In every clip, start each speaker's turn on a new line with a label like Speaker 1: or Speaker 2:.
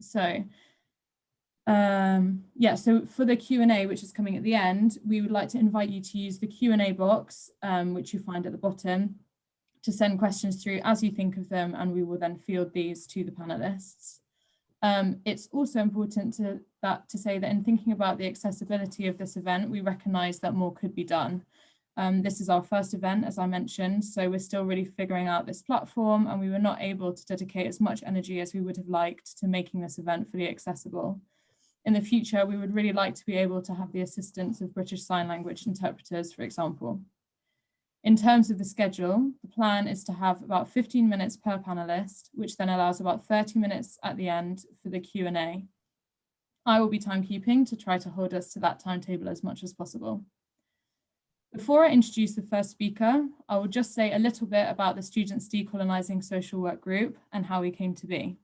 Speaker 1: So yeah, so for the Q&A, which is coming at the end, we would like to invite you to use the Q&A box, which you find at the bottom, to send questions through as you think of them, and we will then field these to the panelists. It's also important to say that in thinking about the accessibility of this event, we recognise that more could be done. This is our first event, as I mentioned, so we're still really figuring out this platform, and we were not able to dedicate as much energy as we would have liked to making this event fully accessible. In the future, we would really like to be able to have the assistance of British Sign Language interpreters, for example. In terms of the schedule, the plan is to have about 15 minutes per panelist, which then allows about 30 minutes at the end for the Q&A. I will be timekeeping to try to hold us to that timetable as much as possible. Before I introduce the first speaker, I will just say a little bit about the Students Decolonising Social Work group and how we came to be.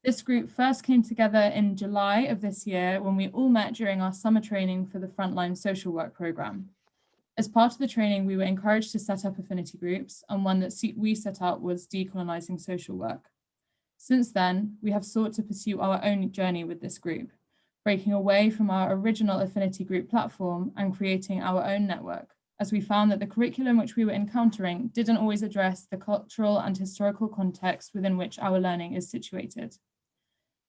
Speaker 1: This group first came together in July of this year when we all met during our summer training for the Frontline Social Work programme. As part of the training, we were encouraged to set up affinity groups, and one that we set up was Decolonising Social Work. Since then, we have sought to pursue our own journey with this group, breaking away from our original affinity group platform and creating our own network, as we found that the curriculum which we were encountering didn't always address the cultural and historical context within which our learning is situated.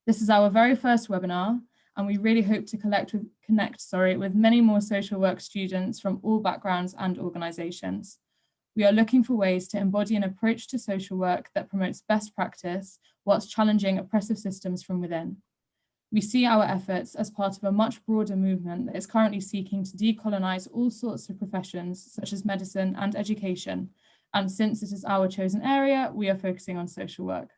Speaker 1: This is our very first webinar, and we really hope to connect with many more social work students from all backgrounds and organisations. We are looking for ways to embody an approach to social work that promotes best practice whilst challenging oppressive systems from within. We see our efforts as part of a much broader movement that is currently seeking to decolonise all sorts of professions, such as medicine and education. And since it is our chosen area, we are focusing on social work.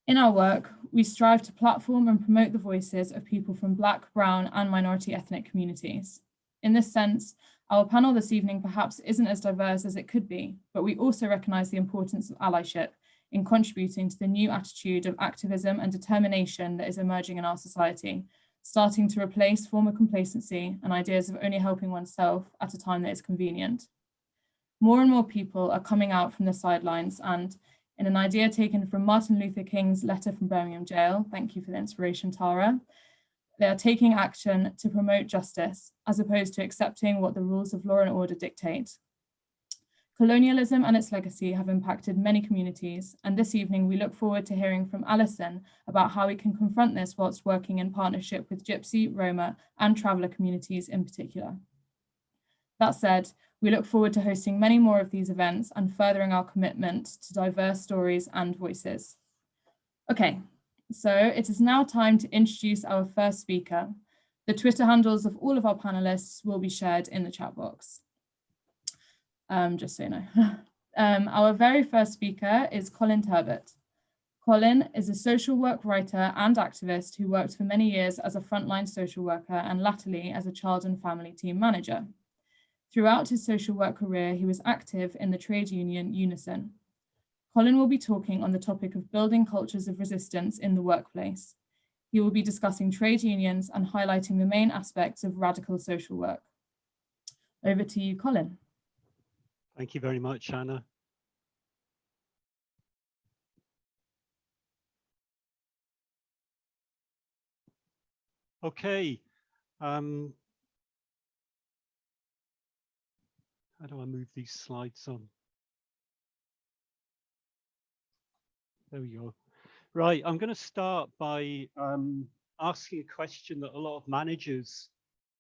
Speaker 1: In our work, we strive to platform and promote the voices of people from Black, Brown, and minority ethnic communities. In this sense, our panel this evening perhaps isn't as diverse as it could be, but we also recognise the importance of allyship in contributing to the new attitude of activism and determination that is emerging in our society, starting to replace former complacency and ideas of only helping oneself at a time that is convenient. More and more people are coming out from the sidelines, and in an idea taken from Martin Luther King's letter from Birmingham jail, thank you for the inspiration, Tara, they are taking action to promote justice, as opposed to accepting what the rules of law and order dictate. Colonialism and its legacy have impacted many communities, and this evening we look forward to hearing from Alison about how we can confront this whilst working in partnership with Gypsy, Roma, and traveller communities in particular. That said, we look forward to hosting many more of these events and furthering our commitment to diverse stories and voices. Okay, so it is now time to introduce our first speaker. The Twitter handles of all of our panelists will be shared in the chat box. Just so you know. Our very first speaker is Colin Turbett. Colin is a social work writer and activist who worked for many years as a frontline social worker and latterly as a child and family team manager. Throughout his social work career, he was active in the trade union Unison. Colin will be talking on the topic of building cultures of resistance in the workplace. He will be discussing trade unions and highlighting the main aspects of radical social work. Over to you, Colin.
Speaker 2: Thank you very much, Anna. Okay. How do I move these slides on? There we go. Right, I'm going to start by asking a question that a lot of managers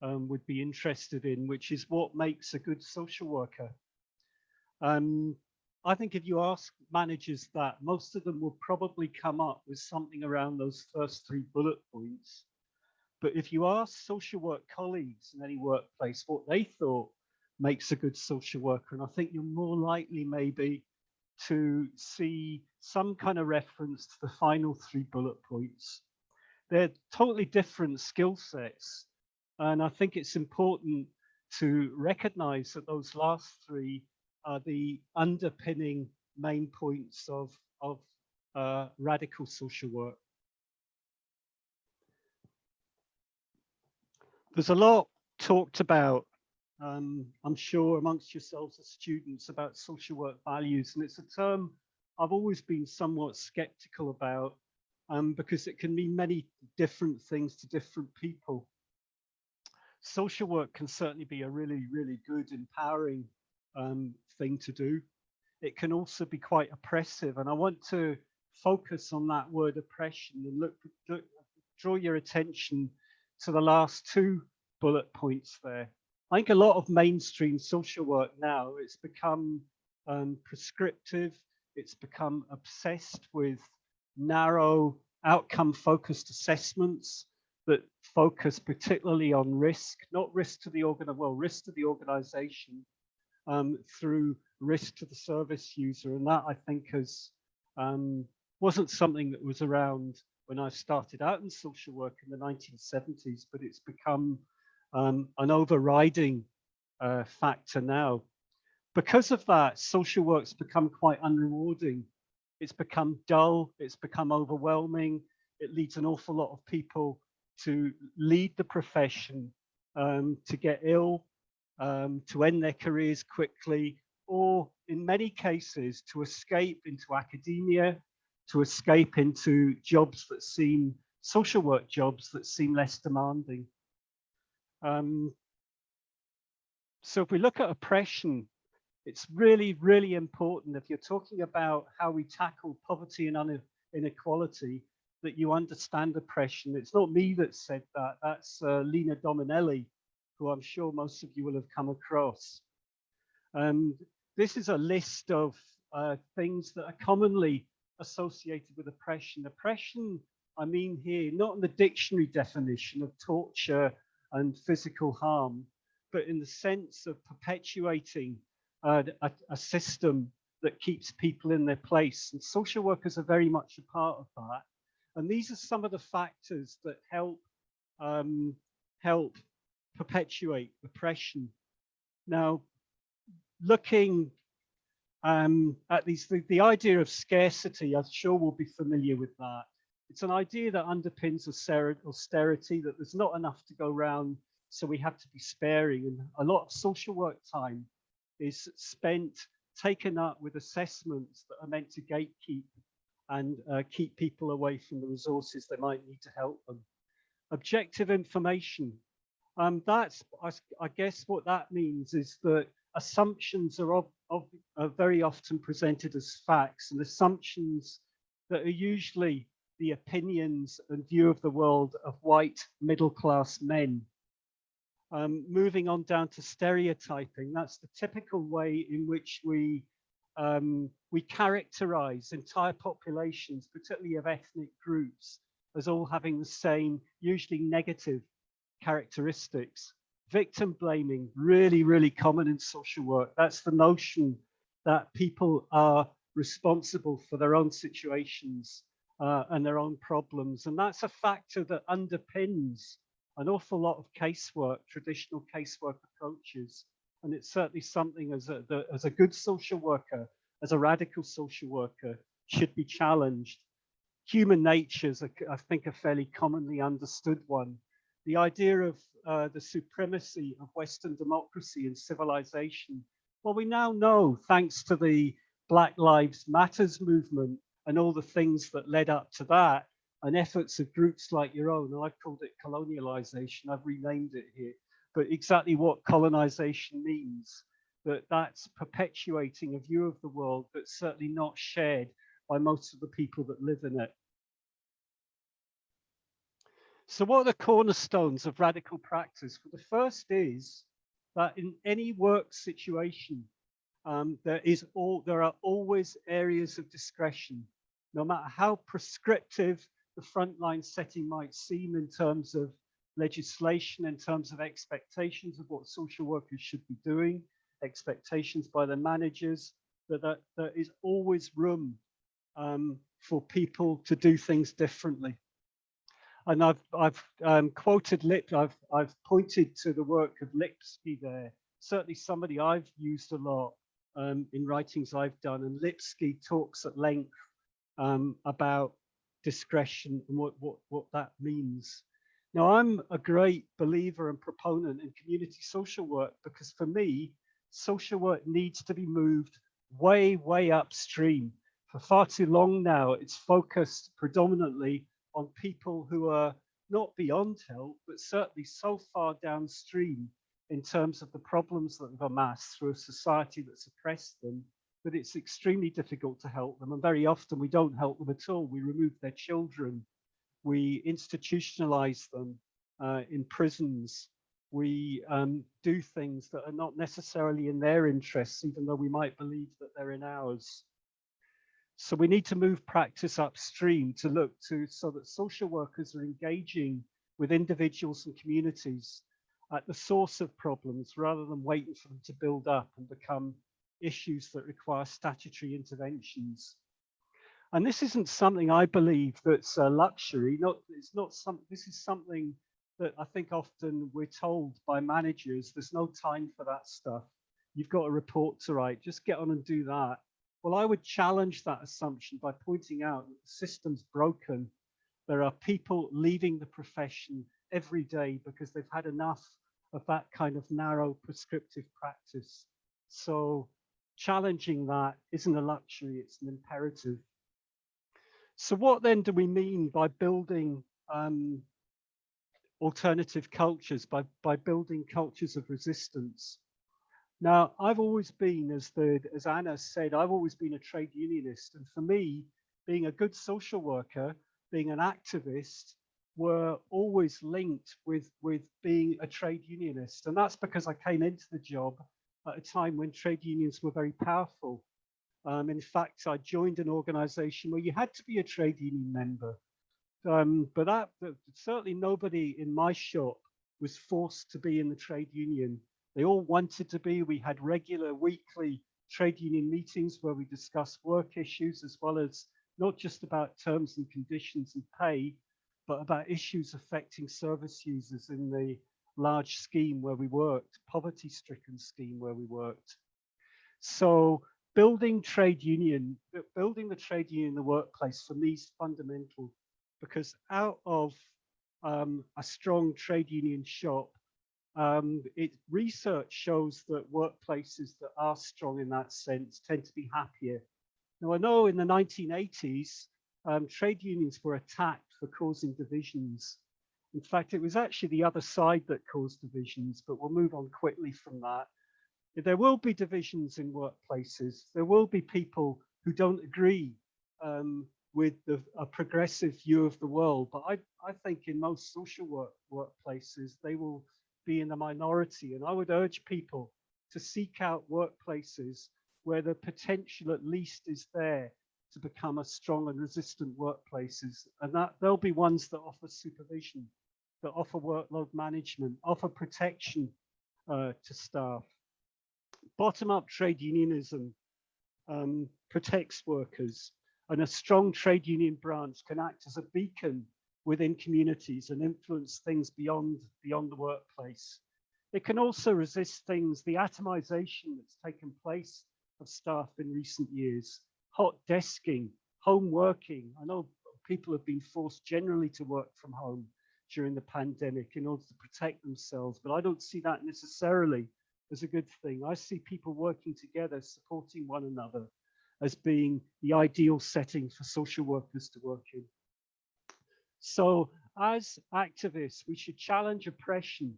Speaker 2: would be interested in, which is what makes a good social worker? I think if you ask managers that, most of them will probably come up with something around those first 3 bullet points. But if you ask social work colleagues in any workplace what they thought makes a good social worker, and I think you're more likely maybe to see some kind of reference to the final 3 bullet points. They're totally different skill sets, and I think it's important to recognize that those last 3 are the underpinning main points of radical social work. There's a lot talked about, I'm sure, amongst yourselves as students about social work values, and it's a term I've always been somewhat skeptical about, because it can mean many different things to different people. Social work can certainly be a really, really good, empowering thing to do. It can also be quite oppressive, and I want to focus on that word oppression and draw your attention to the last two bullet points there. I think a lot of mainstream social work now, it's become prescriptive, it's become obsessed with narrow outcome-focused assessments that focus particularly on risk, not risk to the risk to the organization through risk to the service user. And that, I think, has wasn't something that was around when I started out in social work in the 1970s, but it's become an overriding factor now. Because of that, social work's become quite unrewarding. It's become dull, it's become overwhelming. It leads an awful lot of people to leave the profession, to get ill, to end their careers quickly, or in many cases to escape into academia, to escape into jobs that seem, social work jobs that seem less demanding. So if we look at oppression, it's really, really important if you're talking about how we tackle poverty and inequality, that you understand oppression. It's not me that said that, that's Lena Dominelli, who I'm sure most of you will have come across. This is a list of things that are commonly associated with oppression. Oppression, I mean here, not in the dictionary definition of torture and physical harm, but in the sense of perpetuating a system that keeps people in their place. And social workers are very much a part of that. And these are some of the factors that help perpetuate oppression. Now, looking at these, the idea of scarcity, I'm sure we'll be familiar with that. It's an idea that underpins austerity, that there's not enough to go around, so we have to be sparing. And a lot of social work time is spent, taken up with assessments that are meant to gatekeep and keep people away from the resources they might need to help them. Objective information. That's, I guess what that means is that assumptions are very often presented as facts, and assumptions that are usually the opinions and view of the world of white middle-class men. Moving on down to stereotyping, that's the typical way in which we characterize entire populations, particularly of ethnic groups, as all having the same, usually negative characteristics. Victim blaming, really, really common in social work. That's the notion that people are responsible for their own situations and their own problems. And that's a factor that underpins an awful lot of casework, traditional casework approaches. And it's certainly something as a good social worker, as a radical social worker, should be challenged. Human nature is, I think, a fairly commonly understood one. The idea of the supremacy of Western democracy and civilization. Well, we now know, thanks to the Black Lives Matters movement and all the things that led up to that, and efforts of groups like your own, and I've called it colonialization, I've renamed it here, but exactly what colonization means, that's perpetuating a view of the world that's certainly not shared by most of the people that live in it. So what are the cornerstones of radical practice? Well, the first is that in any work situation, there are always areas of discretion, no matter how prescriptive the frontline setting might seem in terms of legislation, in terms of expectations of what social workers should be doing, expectations by their managers, that there is always room for people to do things differently. And I've pointed to the work of Lipsky there. Certainly somebody I've used a lot in writings I've done, and Lipsky talks at length about discretion and what that means. Now, I'm a great believer and proponent in community social work, because for me, social work needs to be moved way, way upstream For far too long now, it's focused predominantly on people who are not beyond help, but certainly so far downstream in terms of the problems that have amassed through a society that's oppressed them, that it's extremely difficult to help them. And very often we don't help them at all. We remove their children. We institutionalize them in prisons. We do things that are not necessarily in their interests, even though we might believe that they're in ours. So we need to move practice upstream to look to so that social workers are engaging with individuals and communities at the source of problems rather than waiting for them to build up and become issues that require statutory interventions. And this isn't something I believe that's a luxury. This is something that I think often we're told by managers, there's no time for that stuff. You've got a report to write, just get on and do that. Well, I would challenge that assumption by pointing out that the system's broken. There are people leaving the profession every day because they've had enough of that kind of narrow prescriptive practice. So challenging that isn't a luxury, it's an imperative. So what then do we mean by building alternative cultures, by building cultures of resistance? Now, I've always been, as Anna said, I've always been a trade unionist. And for me, being a good social worker, being an activist, were always linked with being a trade unionist. And that's because I came into the job at a time when trade unions were very powerful. In fact, I joined an organization where you had to be a trade union member. But certainly nobody in my shop was forced to be in the trade union. They all wanted to be. We had regular weekly trade union meetings where we discussed work issues, as well as not just about terms and conditions and pay, but about issues affecting service users in the large scheme where we worked, poverty-stricken scheme where we worked. So building the trade union in the workplace for me is fundamental, because out of a strong trade union shop, research shows that workplaces that are strong in that sense tend to be happier. Now, I know in the 1980s, trade unions were attacked for causing divisions. In fact, it was actually the other side that caused divisions, but we'll move on quickly from that. There will be divisions in workplaces. There will be people who don't agree with a progressive view of the world. But I think in most social workplaces, they will be in the minority. And I would urge people to seek out workplaces where the potential at least is there to become a strong and resistant workplaces. And that there'll be ones that offer supervision, that offer workload management, offer protection to staff. Bottom-up trade unionism protects workers, and a strong trade union branch can act as a beacon within communities and influence things beyond the workplace. It can also resist things, the atomization that's taken place of staff in recent years, hot desking, home working. I know people have been forced generally to work from home during the pandemic in order to protect themselves, but I don't see that necessarily as a good thing. I see people working together, supporting one another, as being the ideal setting for social workers to work in. So as activists, we should challenge oppression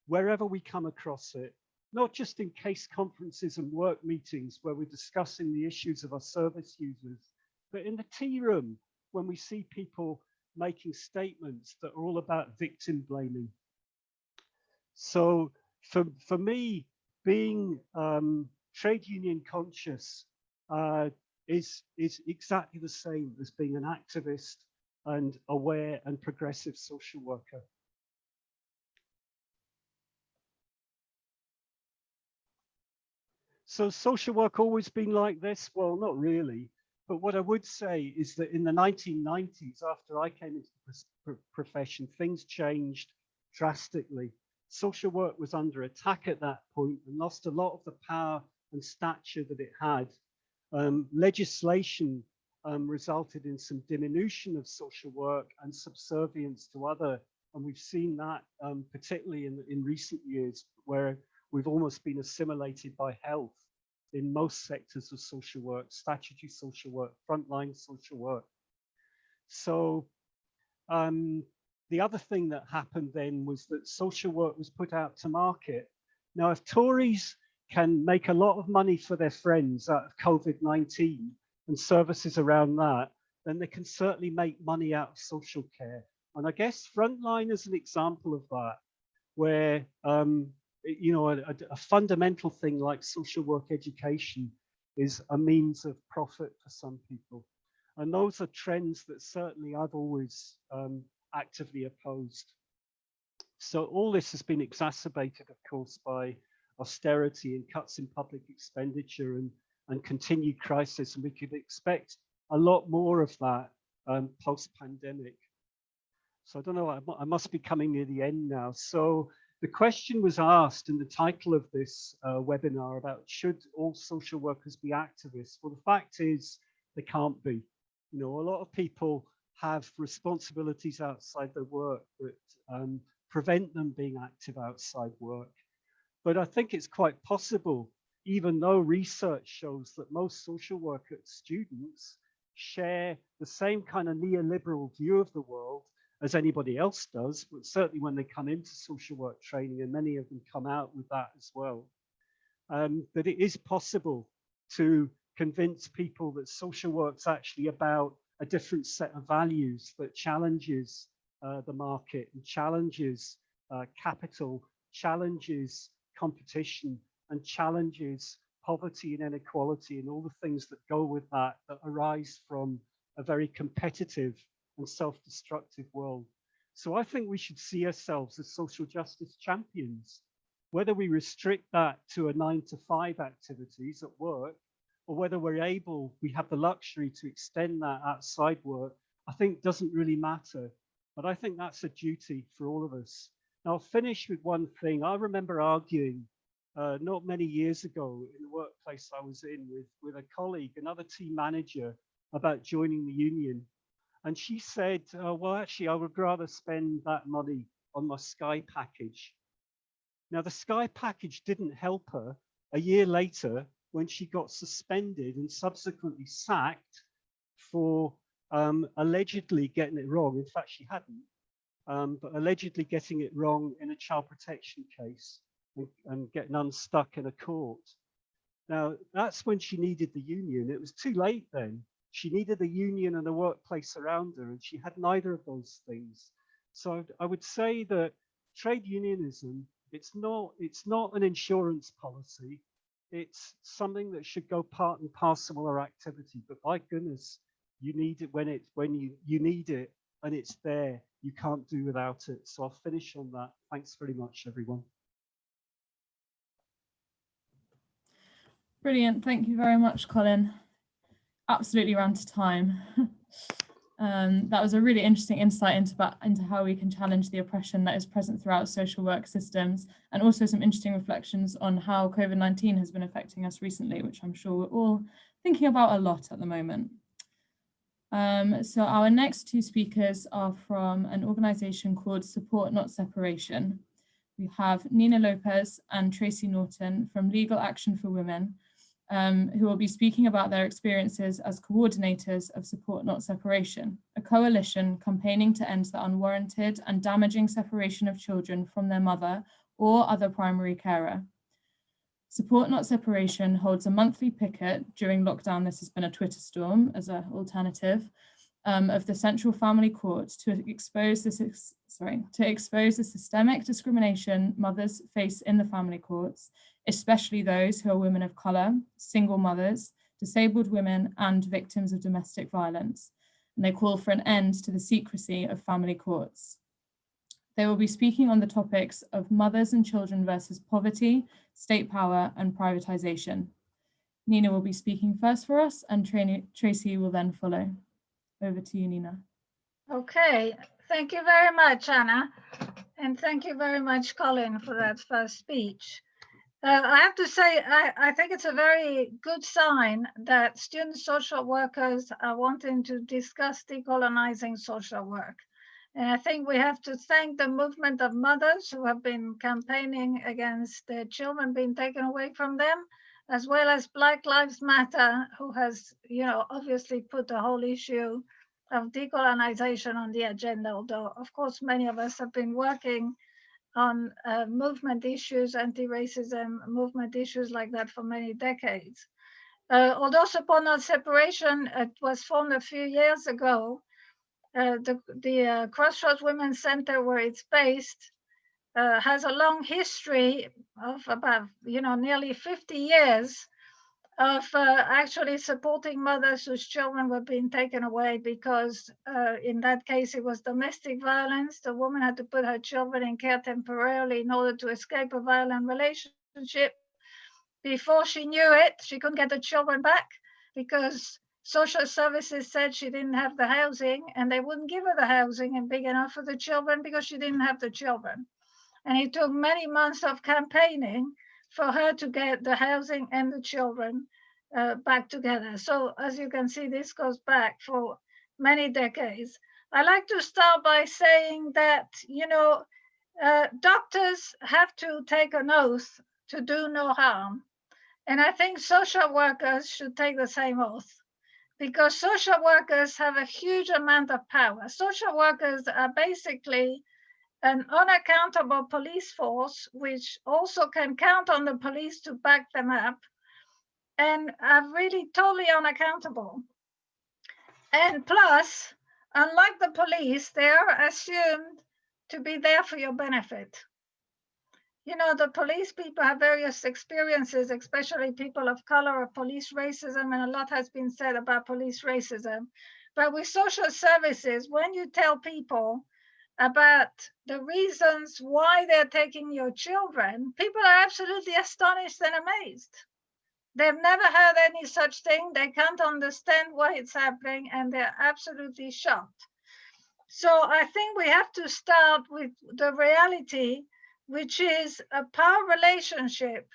Speaker 2: wherever we come across it, not just in case conferences and work meetings where we're discussing the issues of our service users, but in the tea room when we see people making statements that are all about victim blaming. So for me, being trade union conscious is exactly the same as being an activist and aware and progressive social worker. So social work always been like this? Well, not really. But what I would say is that in the 1990s, after I came into the profession, things changed drastically. Social work was under attack at that point and lost a lot of the power and stature that it had. Legislation resulted in some diminution of social work and subservience to other, and we've seen that particularly in recent years, where we've almost been assimilated by health. in most sectors of social work, statutory social work, frontline social work. So the other thing that happened then was that social work was put out to market. Now, if Tories can make a lot of money for their friends out of COVID-19 and services around that, then they can certainly make money out of social care. And I guess Frontline is an example of that, where you know, a fundamental thing like social work education is a means of profit for some people. And those are trends that certainly I've always actively opposed. So all this has been exacerbated, of course, by austerity and cuts in public expenditure and continued crisis. And we could expect a lot more of that post-pandemic. So I don't know, I must be coming near the end now. So the question was asked in the title of this webinar about should all social workers be activists? Well, the fact is they can't be. You know, a lot of people have responsibilities outside their work that prevent them being active outside work. But I think it's quite possible, even though research shows that most social worker students share the same kind of neoliberal view of the world as anybody else does, but certainly when they come into social work training, and many of them come out with that as well, that it is possible to convince people that social work's actually about a different set of values that challenges the market and challenges capital, challenges competition, and challenges poverty and inequality and all the things that go with that arise from a very competitive and self-destructive world. So I think we should see ourselves as social justice champions, whether we restrict that to a 9-to-5 activities at work, or whether we have the luxury to extend that outside work, I think doesn't really matter. But I think that's a duty for all of us. Now I'll finish with one thing. I remember arguing not many years ago in the workplace I was in with a colleague, another team manager, about joining the union. And she said, well, actually, I would rather spend that money on my Sky package. Now, the Sky package didn't help her a year later when she got suspended and subsequently sacked for allegedly getting it wrong. In fact, she hadn't, but allegedly getting it wrong in a child protection case and getting unstuck in a court. Now, that's when she needed the union. It was too late then. She needed a union and a workplace around her, and she had neither of those things. So I would say that trade unionism, it's not an insurance policy. It's something that should go part and parcel of our activity. But by goodness, you need it when you need it, and it's there. You can't do without it. So I'll finish on that. Thanks very much, everyone.
Speaker 1: Brilliant. Thank you very much, Colin. Absolutely ran to time. That was a really interesting insight into how we can challenge the oppression that is present throughout social work systems, and also some interesting reflections on how COVID-19 has been affecting us recently, which I'm sure we're all thinking about a lot at the moment. So our next two speakers are from an organisation called Support Not Separation. We have Nina Lopez and Tracy Norton from Legal Action for Women, who will be speaking about their experiences as coordinators of Support Not Separation, a coalition campaigning to end the unwarranted and damaging separation of children from their mother or other primary carer. Support Not Separation holds a monthly picket during lockdown. This has been a Twitter storm as an alternative of the Central Family Court to expose the systemic discrimination mothers face in the family courts, especially those who are women of colour, single mothers, disabled women, and victims of domestic violence. And they call for an end to the secrecy of family courts. They will be speaking on the topics of mothers and children versus poverty, state power, and privatisation. Nina will be speaking first for us, and Tracy will then follow. Over to you, Nina.
Speaker 3: Okay, thank you very much, Anna. And thank you very much, Colin, for that first speech. I have to say, I think it's a very good sign that student social workers are wanting to discuss decolonizing social work. And I think we have to thank the movement of mothers who have been campaigning against their children being taken away from them, as well as Black Lives Matter, who has, obviously put the whole issue of decolonization on the agenda, although of course many of us have been working on movement issues, anti-racism movement issues like that for many decades. Although Support Not Separation was formed a few years ago, the Crossroads Women's Center, where it's based, has a long history of about, nearly 50 years of actually supporting mothers whose children were being taken away because in that case it was domestic violence. The woman had to put her children in care temporarily in order to escape a violent relationship. Before she knew it, she couldn't get the children back because social services said she didn't have the housing, and they wouldn't give her the housing and big enough for the children because she didn't have the children. And it took many months of campaigning for her to get the housing and the children back together. So as you can see, this goes back for many decades. I like to start by saying that, doctors have to take an oath to do no harm. And I think social workers should take the same oath, because social workers have a huge amount of power. Social workers are basically an unaccountable police force, which also can count on the police to back them up, and are really totally unaccountable. And plus, unlike the police, they are assumed to be there for your benefit. The police people have various experiences, especially people of color, of police racism, and a lot has been said about police racism. But with social services, when you tell people about the reasons why they're taking your children, people are absolutely astonished and amazed. They've never heard any such thing. They can't understand why it's happening, and they're absolutely shocked. So I think we have to start with the reality, which is a power relationship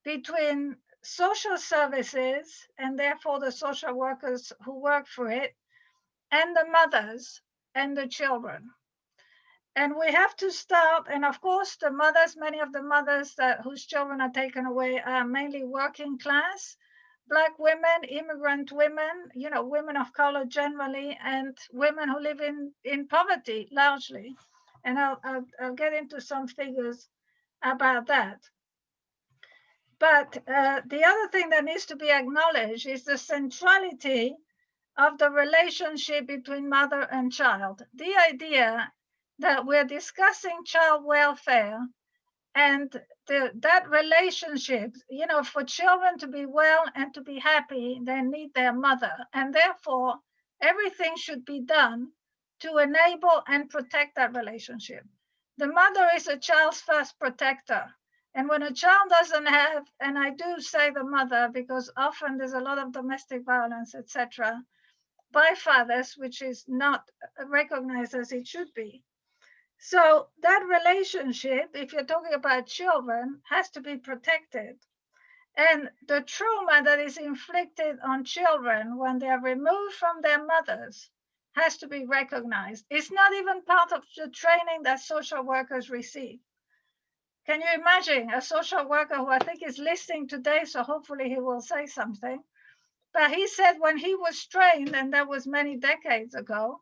Speaker 3: between social services, and therefore the social workers who work for it, and the mothers and the children. And we have to start, and of course the mothers, many of the mothers whose children are taken away are mainly working class, Black women, immigrant women, women of color generally, and women who live in poverty largely. And I'll get into some figures about that. But the other thing that needs to be acknowledged is the centrality of the relationship between mother and child. The idea that we're discussing child welfare, and that relationship, for children to be well and to be happy, they need their mother. And therefore, everything should be done to enable and protect that relationship. The mother is a child's first protector. And when a child doesn't have, and I do say the mother because often there's a lot of domestic violence, etc., by fathers, which is not recognized as it should be. So that relationship, if you're talking about children, has to be protected. And the trauma that is inflicted on children when they are removed from their mothers has to be recognized. It's not even part of the training that social workers receive. Can you imagine a social worker who I think is listening today, so hopefully he will say something, but he said when he was trained, and that was many decades ago,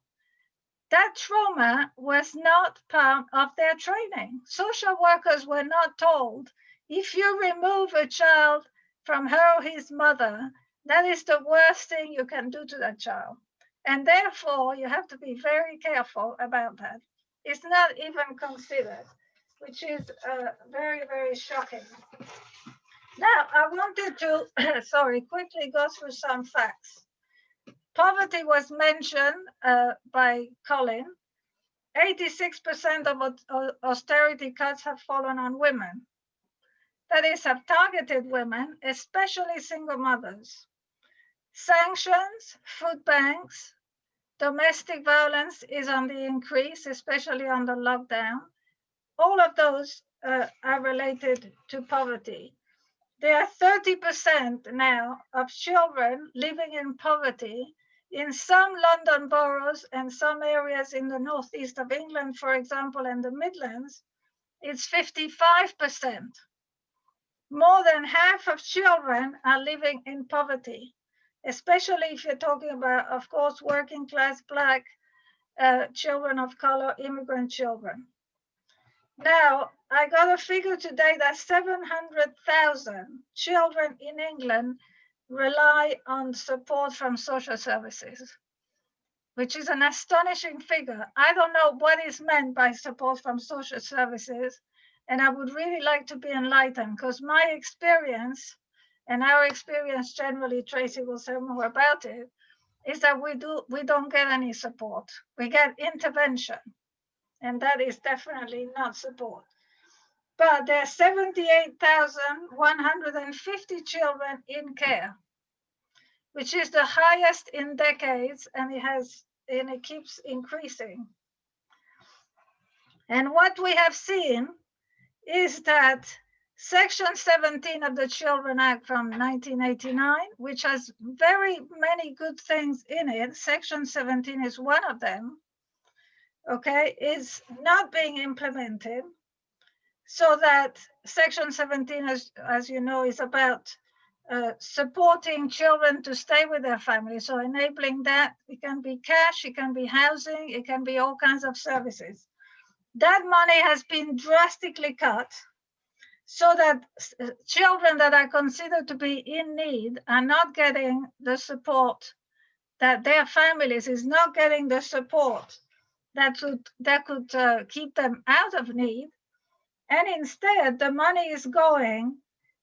Speaker 3: that trauma was not part of their training. Social workers were not told, if you remove a child from her or his mother, that is the worst thing you can do to that child. And therefore, you have to be very careful about that. It's not even considered, which is very, very shocking. Now, I wanted to, quickly go through some facts. Poverty was mentioned by Colin. 86% of austerity cuts have fallen on women. That is, have targeted women, especially single mothers. Sanctions, food banks, domestic violence is on the increase, especially on the lockdown. All of those are related to poverty. There are 30% now of children living in poverty in some London boroughs and some areas in the northeast of England, for example, and the Midlands. It's 55%. more than half of children are living in poverty, especially if you're talking about, of course, working class Black children of color, immigrant children. Now, I got a figure today that 700,000 children in England rely on support from social services, which is an astonishing figure. I don't know what is meant by support from social services, and I would really like to be enlightened, because my experience, and our experience generally, Tracy will say more about it, is that we don't get any support. We get intervention, and that is definitely not support. But there are 78,150 children in care, which is the highest in decades, and it keeps increasing. And what we have seen is that Section 17 of the Children Act from 1989, which has very many good things in it, Section 17 is one of them, okay, is not being implemented. So that Section 17, as you know, is about supporting children to stay with their family. So enabling that, it can be cash, it can be housing, it can be all kinds of services. That money has been drastically cut so that children that are considered to be in need are not getting the support, that their families is not getting the support that could keep them out of need. And instead, the money is going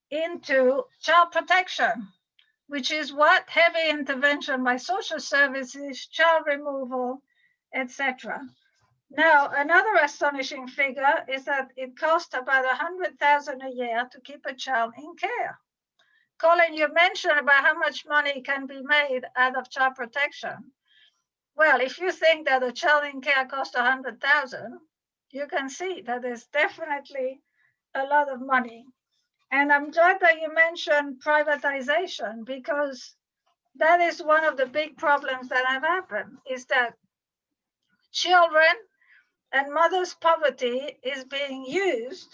Speaker 3: into child protection, which is what heavy intervention by social services, child removal, etc. Now, another astonishing figure is that it costs about 100,000 a year to keep a child in care. Colin, you mentioned about how much money can be made out of child protection. Well, if you think that a child in care costs 100,000, you can see that there's definitely a lot of money. And I'm glad that you mentioned privatization, because that is one of the big problems that have happened, is that children and mothers' poverty is being used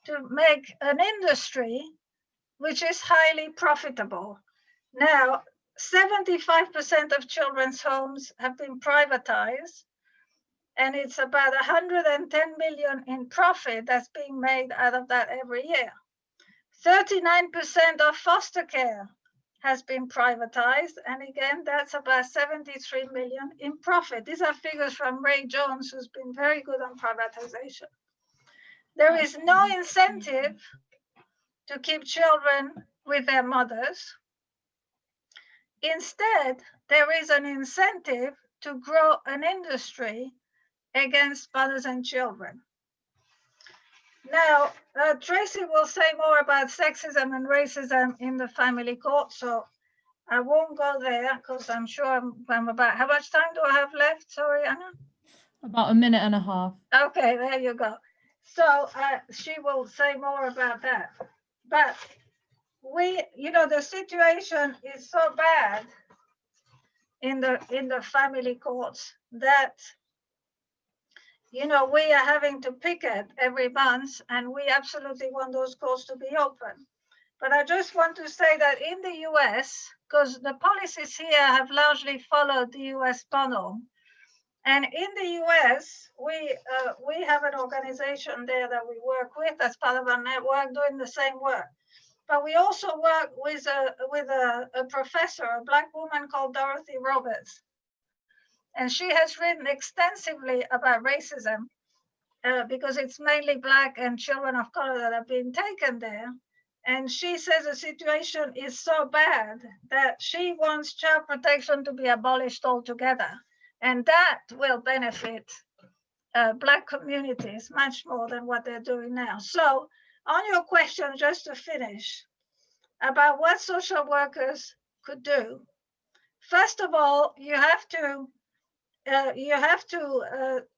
Speaker 3: to make an industry which is highly profitable. Now, 75% of children's homes have been privatized, and it's about 110 million in profit that's being made out of that every year. 39% of foster care has been privatized, and again, that's about 73 million in profit. These are figures from Ray Jones, who's been very good on privatization. There is no incentive to keep children with their mothers. Instead, there is an incentive to grow an industry against mothers and children. Now, Tracy will say more about sexism and racism in the family court, so I won't go there because I'm sure I'm about, how much time do I have left? Sorry, Anna?
Speaker 1: About a minute and a half.
Speaker 3: Okay, there you go. So she will say more about that. But the situation is so bad in the family courts that we are having to picket every month, and we absolutely want those courts to be open. But I just want to say that in the US, because the policies here have largely followed the US model, and in the US, we have an organization there that we work with as part of our network doing the same work. But we also work with a professor, a Black woman called Dorothy Roberts. And she has written extensively about racism because it's mainly Black and children of color that have been taken there. And she says the situation is so bad that she wants child protection to be abolished altogether. And that will benefit Black communities much more than what they're doing now. So on your question, just to finish, about what social workers could do. First of all, you have to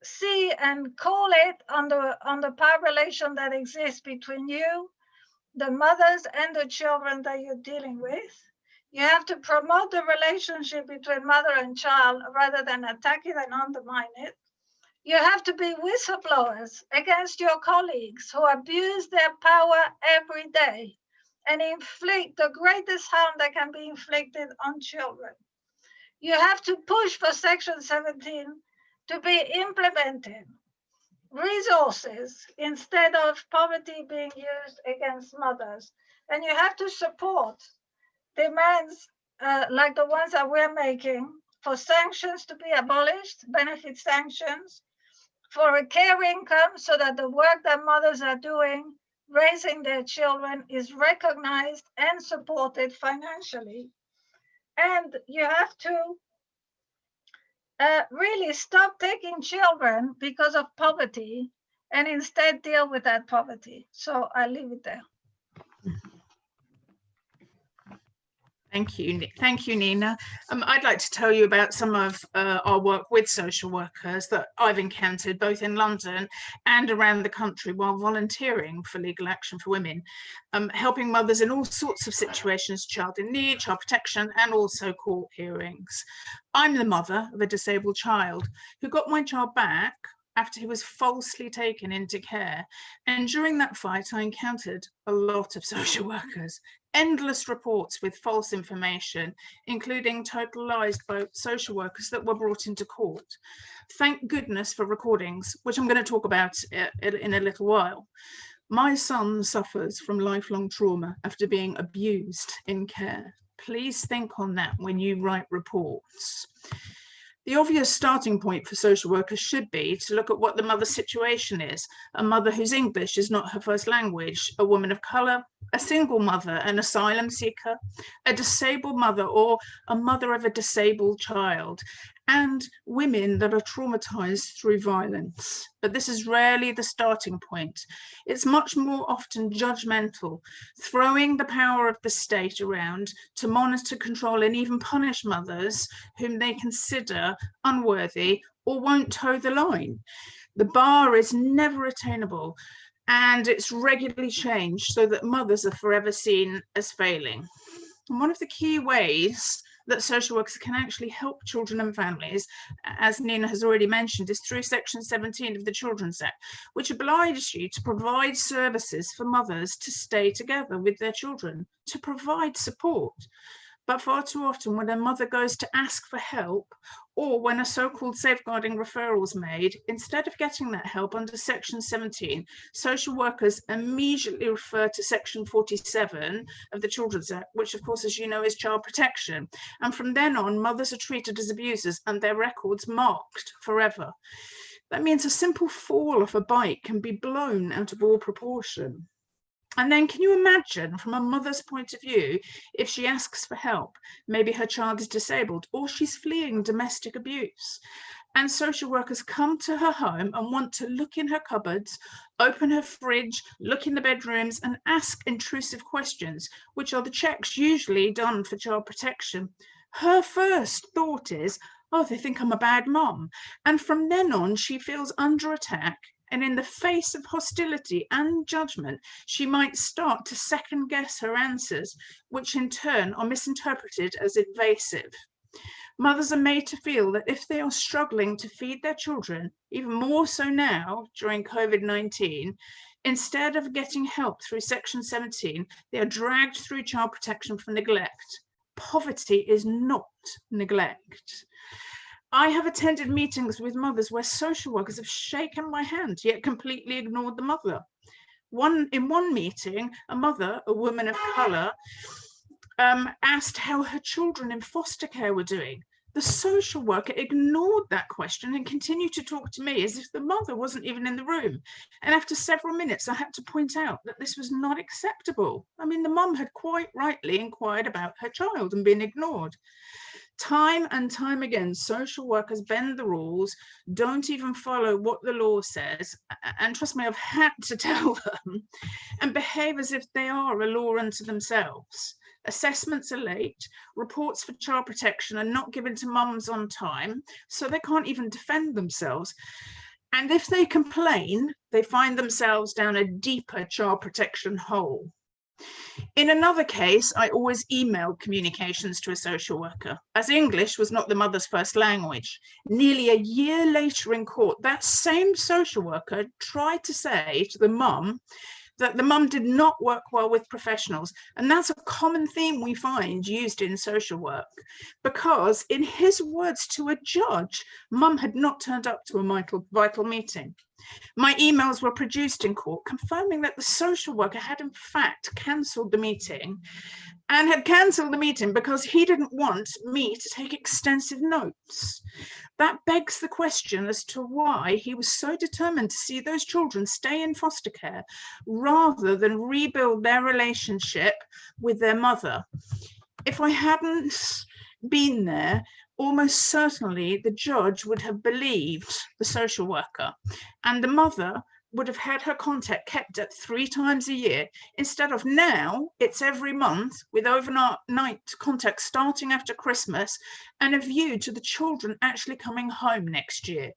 Speaker 3: see and call it on the power relation that exists between you, the mothers, and the children that you're dealing with. You have to promote the relationship between mother and child rather than attack it and undermine it. You have to be whistleblowers against your colleagues who abuse their power every day. and inflict the greatest harm that can be inflicted on children. You have to push for Section 17 to be implemented. Resources instead of poverty being used against mothers. And you have to support demands like the ones that we're making for sanctions to be abolished, benefit sanctions, for a care income so that the work that mothers are doing, raising their children, is recognized and supported financially. And you have to really stop taking children because of poverty and instead deal with that poverty. So I'll leave it there.
Speaker 4: Thank you, Nina. I'd like to tell you about some of our work with social workers that I've encountered both in London and around the country while volunteering for Legal Action for Women, helping mothers in all sorts of situations, child in need, child protection, and also court hearings. I'm the mother of a disabled child who got my child back after he was falsely taken into care. And during that fight, I encountered a lot of social workers, endless reports with false information, including total lies by social workers that were brought into court. Thank goodness for recordings, which I'm going to talk about in a little while. My son suffers from lifelong trauma after being abused in care. Please think on that when you write reports. The obvious starting point for social workers should be to look at what the mother's situation is. A mother whose English is not her first language, a woman of colour, a single mother, an asylum seeker, a disabled mother, or a mother of a disabled child, and women that are traumatised through violence. But this is rarely the starting point. It's much more often judgmental, throwing the power of the state around to monitor, control, and even punish mothers whom they consider unworthy or won't toe the line. The bar is never attainable, and it's regularly changed so that mothers are forever seen as failing. And one of the key ways that social workers can actually help children and families, as Nina has already mentioned, is through Section 17 of the Children's Act, which obliges you to provide services for mothers to stay together with their children, to provide support. But far too often, when a mother goes to ask for help, or when a so-called safeguarding referral is made, instead of getting that help under Section 17, social workers immediately refer to Section 47 of the Children's Act, which of course, as you know, is child protection. And from then on, mothers are treated as abusers and their records marked forever. That means a simple fall off a bike can be blown out of all proportion. And then can you imagine, from a mother's point of view, if she asks for help, maybe her child is disabled or she's fleeing domestic abuse, and social workers come to her home and want to look in her cupboards, open her fridge, look in the bedrooms and ask intrusive questions, which are the checks usually done for child protection. Her first thought is, oh, they think I'm a bad mom. And from then on, she feels under attack. And in the face of hostility and judgment, she might start to second guess her answers, which in turn are misinterpreted as invasive. Mothers are made to feel that if they are struggling to feed their children, even more so now during COVID-19, instead of getting help through Section 17, they are dragged through child protection for neglect. Poverty is not neglect. I have attended meetings with mothers where social workers have shaken my hand, yet completely ignored the mother. In one meeting, a mother, a woman of colour, asked how her children in foster care were doing. The social worker ignored that question and continued to talk to me as if the mother wasn't even in the room. And after several minutes, I had to point out that this was not acceptable. I mean, the mum had quite rightly inquired about her child and been ignored. Time and time again, social workers bend the rules, don't even follow what the law says, and trust me, I've had to tell them, and behave as if they are a law unto themselves. Assessments are late, reports for child protection are not given to mums on time, so they can't even defend themselves. And if they complain, they find themselves down a deeper child protection hole. In another case, I always emailed communications to a social worker, as English was not the mother's first language. Nearly a year later in court, that same social worker tried to say to the mum that the mum did not work well with professionals. And that's a common theme we find used in social work, because in his words to a judge, mum had not turned up to a vital meeting. My emails were produced in court confirming that the social worker had in fact cancelled the meeting, and had cancelled the meeting because he didn't want me to take extensive notes. That begs the question as to why he was so determined to see those children stay in foster care rather than rebuild their relationship with their mother. If I hadn't been there, almost certainly the judge would have believed the social worker, and the mother would have had her contact kept at 3 times a year. Instead of now, it's every month, with overnight contact starting after Christmas, and a view to the children actually coming home next year.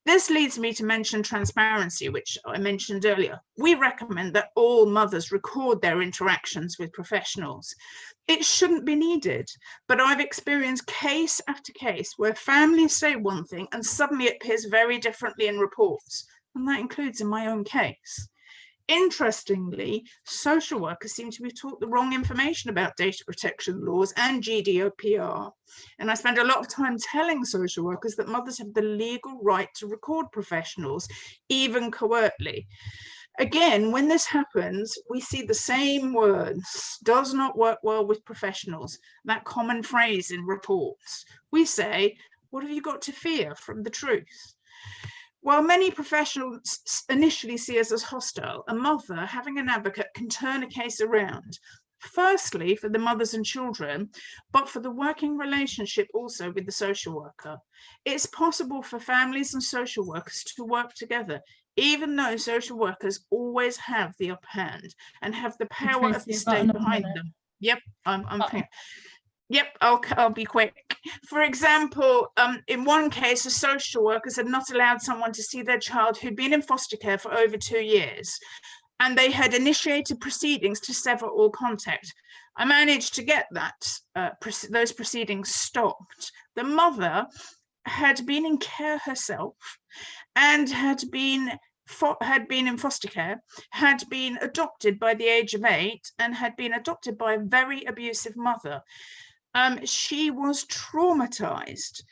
Speaker 4: This leads me to mention transparency, which I mentioned earlier. We recommend that all mothers record their interactions with professionals. It shouldn't be needed, but I've experienced case after case where families say one thing and suddenly it appears very differently in reports, and that includes in my own case. Interestingly, social workers seem to be taught the wrong information about data protection laws and GDPR. And I spend a lot of time telling social workers that mothers have the legal right to record professionals, even covertly. Again, when this happens, we see the same words, does not work well with professionals, that common phrase in reports. We say, what have you got to fear from the truth? While many professionals initially see us as hostile, a mother having an advocate can turn a case around. Firstly, for the mothers and children, but for the working relationship also with the social worker. It's possible for families and social workers to work together, even though social workers always have the upper hand and have the power of the state behind them. Yep, Yep, I'll be quick. For example, in one case, the social workers had not allowed someone to see their child who'd been in foster care for over 2 years, and they had initiated proceedings to sever all contact. I managed to get those proceedings stopped. The mother had been in care herself and had been in foster care, had been adopted by the age of 8, and had been adopted by a very abusive mother. She was traumatized,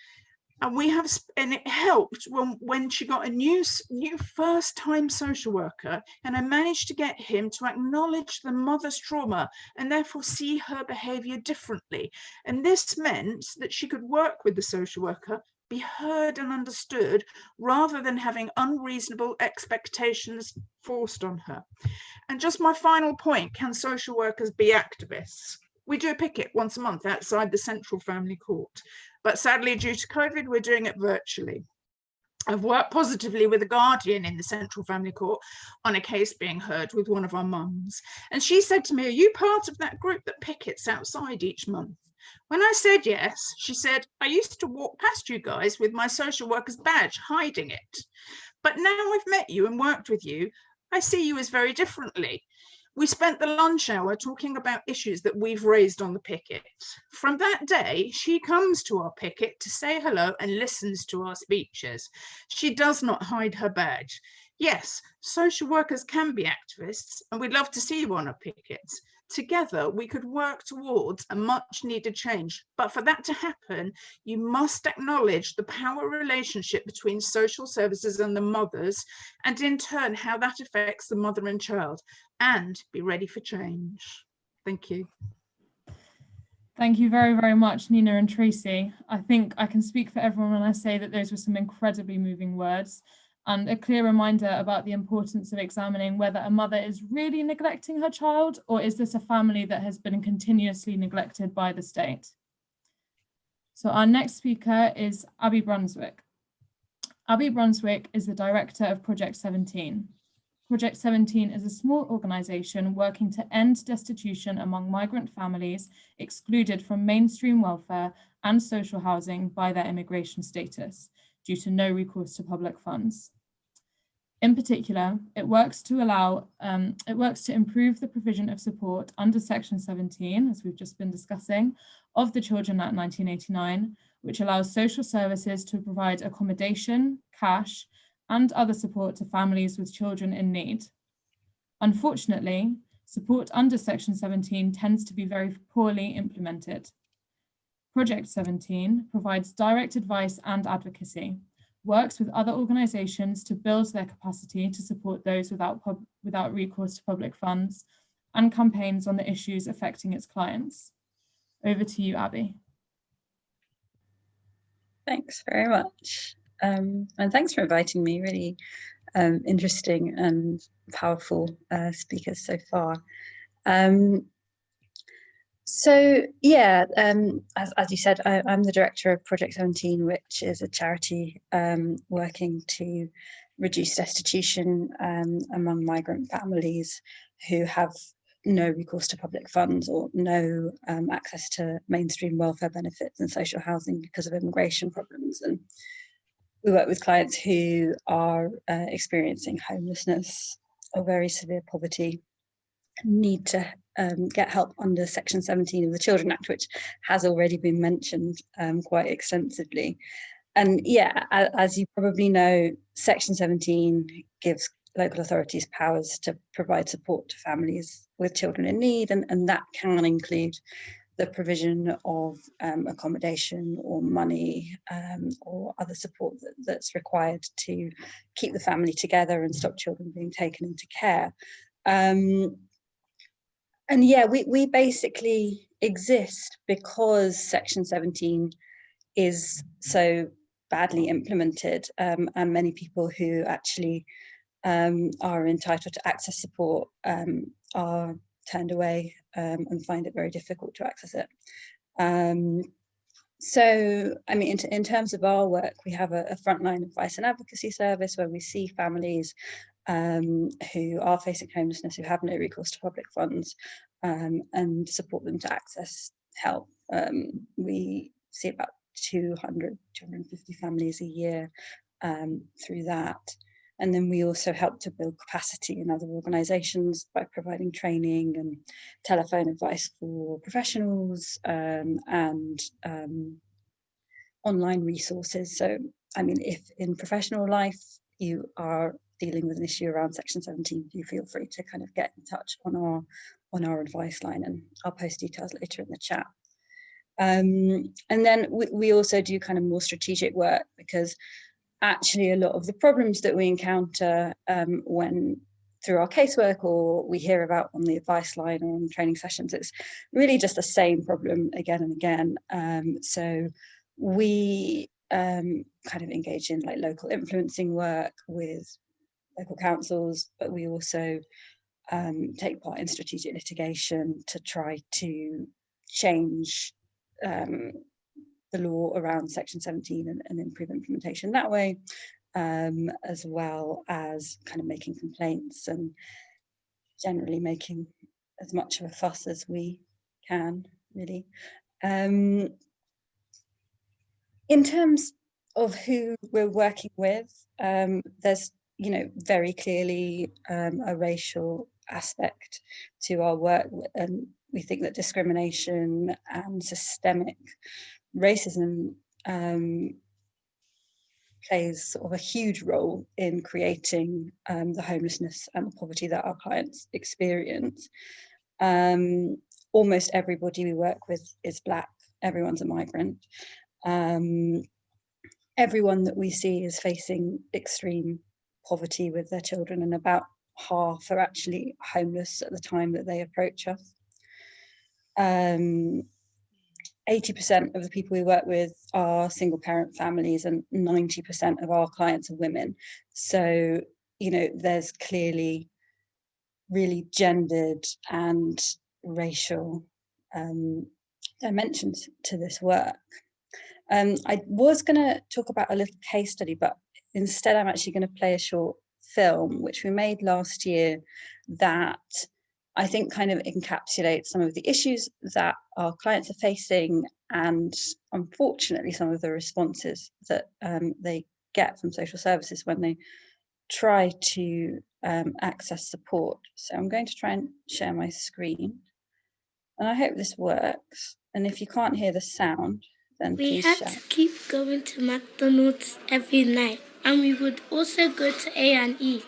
Speaker 4: and it helped when she got a new first-time social worker, and I managed to get him to acknowledge the mother's trauma and therefore see her behavior differently. And this meant that she could work with the social worker, be heard and understood, rather than having unreasonable expectations forced on her. And just my final point, can social workers be activists? We do a picket once a month outside the Central Family Court, but sadly, due to COVID, we're doing it virtually. I've worked positively with a guardian in the Central Family Court on a case being heard with one of our mums. And she said to me, are you part of that group that pickets outside each month? When I said yes, she said, I used to walk past you guys with my social worker's badge, hiding it. But now I've met you and worked with you, I see you as very differently. We spent the lunch hour talking about issues that we've raised on the picket. From that day, she comes to our picket to say hello and listens to our speeches. She does not hide her badge. Yes, social workers can be activists, and we'd love to see you on our pickets. Together, we could work towards a much needed change. But for that to happen, you must acknowledge the power relationship between social services and the mothers, and in turn, how that affects the mother and child, and be ready for change. Thank you.
Speaker 1: Thank you very, very much, Nina and Tracy. I think I can speak for everyone when I say that those were some incredibly moving words, and a clear reminder about the importance of examining whether a mother is really neglecting her child, or is this a family that has been continuously neglected by the state. So our next speaker is Abby Brunswick. Abby Brunswick is the director of Project 17. Project 17 is a small organisation working to end destitution among migrant families excluded from mainstream welfare and social housing by their immigration status due to no recourse to public funds. In particular, it works to improve the provision of support under Section 17, as we've just been discussing, of the Children Act 1989, which allows social services to provide accommodation, cash, and other support to families with children in need. Unfortunately, support under Section 17 tends to be very poorly implemented. Project 17 provides direct advice and advocacy, works with other organisations to build their capacity to support those without recourse to public funds, and campaigns on the issues affecting its clients. Over to you, Abby.
Speaker 5: Thanks very much. And thanks for inviting me. Really interesting and powerful speakers so far. As you said, I'm the director of Project 17, which is a charity working to reduce destitution among migrant families who have no recourse to public funds or no access to mainstream welfare benefits and social housing because of immigration problems. And we work with clients who are experiencing homelessness or very severe poverty, need to get help under Section 17 of the Children Act, which has already been mentioned quite extensively. And yeah, as you probably know, Section 17 gives local authorities powers to provide support to families with children in need, and that can include the provision of accommodation or money or other support that's required to keep the family together and stop children being taken into care. And yeah, we basically exist because Section 17 is so badly implemented, and many people who actually are entitled to access support are turned away and find it very difficult to access it. So, I mean, in terms of our work, we have a frontline advice and advocacy service where we see families who are facing homelessness, who have no recourse to public funds, and support them to access help. We see about 250 families a year through that. And then we also help to build capacity in other organisations by providing training and telephone advice for professionals and online resources. So, I mean, if in professional life you are dealing with an issue around Section 17, do feel free to kind of get in touch on our advice line, and I'll post details later in the chat. And then we also do kind of more strategic work, because actually a lot of the problems that we encounter when through our casework or we hear about on the advice line or on training sessions, it's really just the same problem again and again. So we kind of engage in like local influencing work with local councils, but we also take part in strategic litigation to try to change the law around Section 17 and improve implementation that way, as well as kind of making complaints and generally making as much of a fuss as we can, really. In terms of who we're working with, there's, you know, very clearly a racial aspect to our work, and we think that discrimination and systemic racism plays sort of a huge role in creating the homelessness and the poverty that our clients experience. Almost everybody we work with is Black, everyone's a migrant. Everyone that we see is facing extreme poverty with their children, and about half are actually homeless at the time that they approach us. 80% of the people we work with are single parent families, and 90% of our clients are women. So, you know, there's clearly really gendered and racial dimensions to this work. I was going to talk about a little case study, but instead I'm actually going to play a short film which we made last year that I think kind of encapsulates some of the issues that our clients are facing, and unfortunately some of the responses that they get from social services when they try to access support. So I'm going to try and share my screen, and I hope this works. And if you can't hear the sound, then
Speaker 6: we
Speaker 5: please
Speaker 6: had
Speaker 5: share.
Speaker 6: to keep going to McDonald's every night, and we would also go to A&E.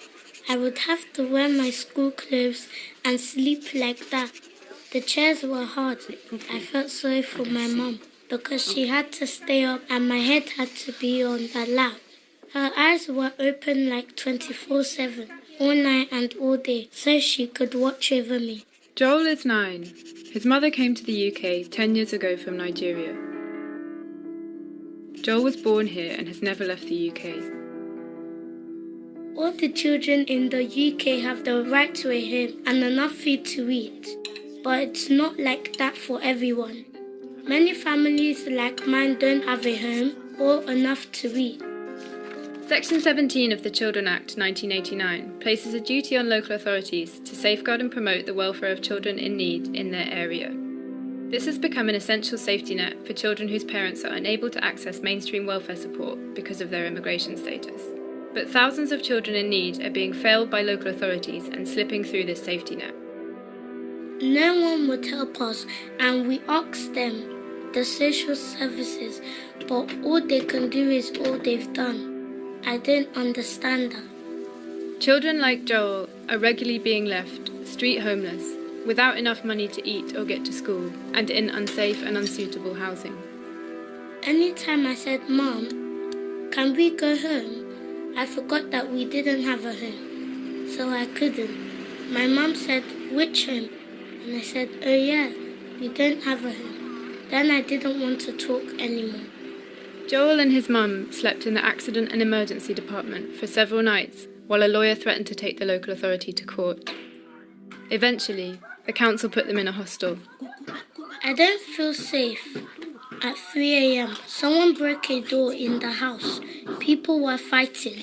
Speaker 6: I would have to wear my school clothes and sleep like that. The chairs were hard. I felt sorry for my mum because she had to stay up and my head had to be on her lap. Her eyes were open like 24/7, all night and all day, so she could watch over me.
Speaker 7: Joel is 9. His mother came to the UK 10 years ago from Nigeria. Joel was born here and has never left the UK.
Speaker 6: All the children in the UK have the right to a home and enough food to eat. But it's not like that for everyone. Many families like mine don't have a home or enough to eat.
Speaker 7: Section 17 of the Children Act 1989 places a duty on local authorities to safeguard and promote the welfare of children in need in their area. This has become an essential safety net for children whose parents are unable to access mainstream welfare support because of their immigration status. But thousands of children in need are being failed by local authorities and slipping through this safety net.
Speaker 6: No one would help us and we asked them, the social services, but all they can do is all they've done. I don't understand that.
Speaker 7: Children like Joel are regularly being left street homeless, without enough money to eat or get to school, and in unsafe and unsuitable housing.
Speaker 6: Anytime I said, Mom, can we go home? I forgot that we didn't have a home, so I couldn't. My mum said, which home? And I said, oh yeah, we don't have a home. Then I didn't want to talk anymore.
Speaker 7: Joel and his mum slept in the accident and emergency department for several nights while a lawyer threatened to take the local authority to court. Eventually, the council put them in a hostel.
Speaker 6: I don't feel safe. At 3 a.m, someone broke a door in the house. People were fighting.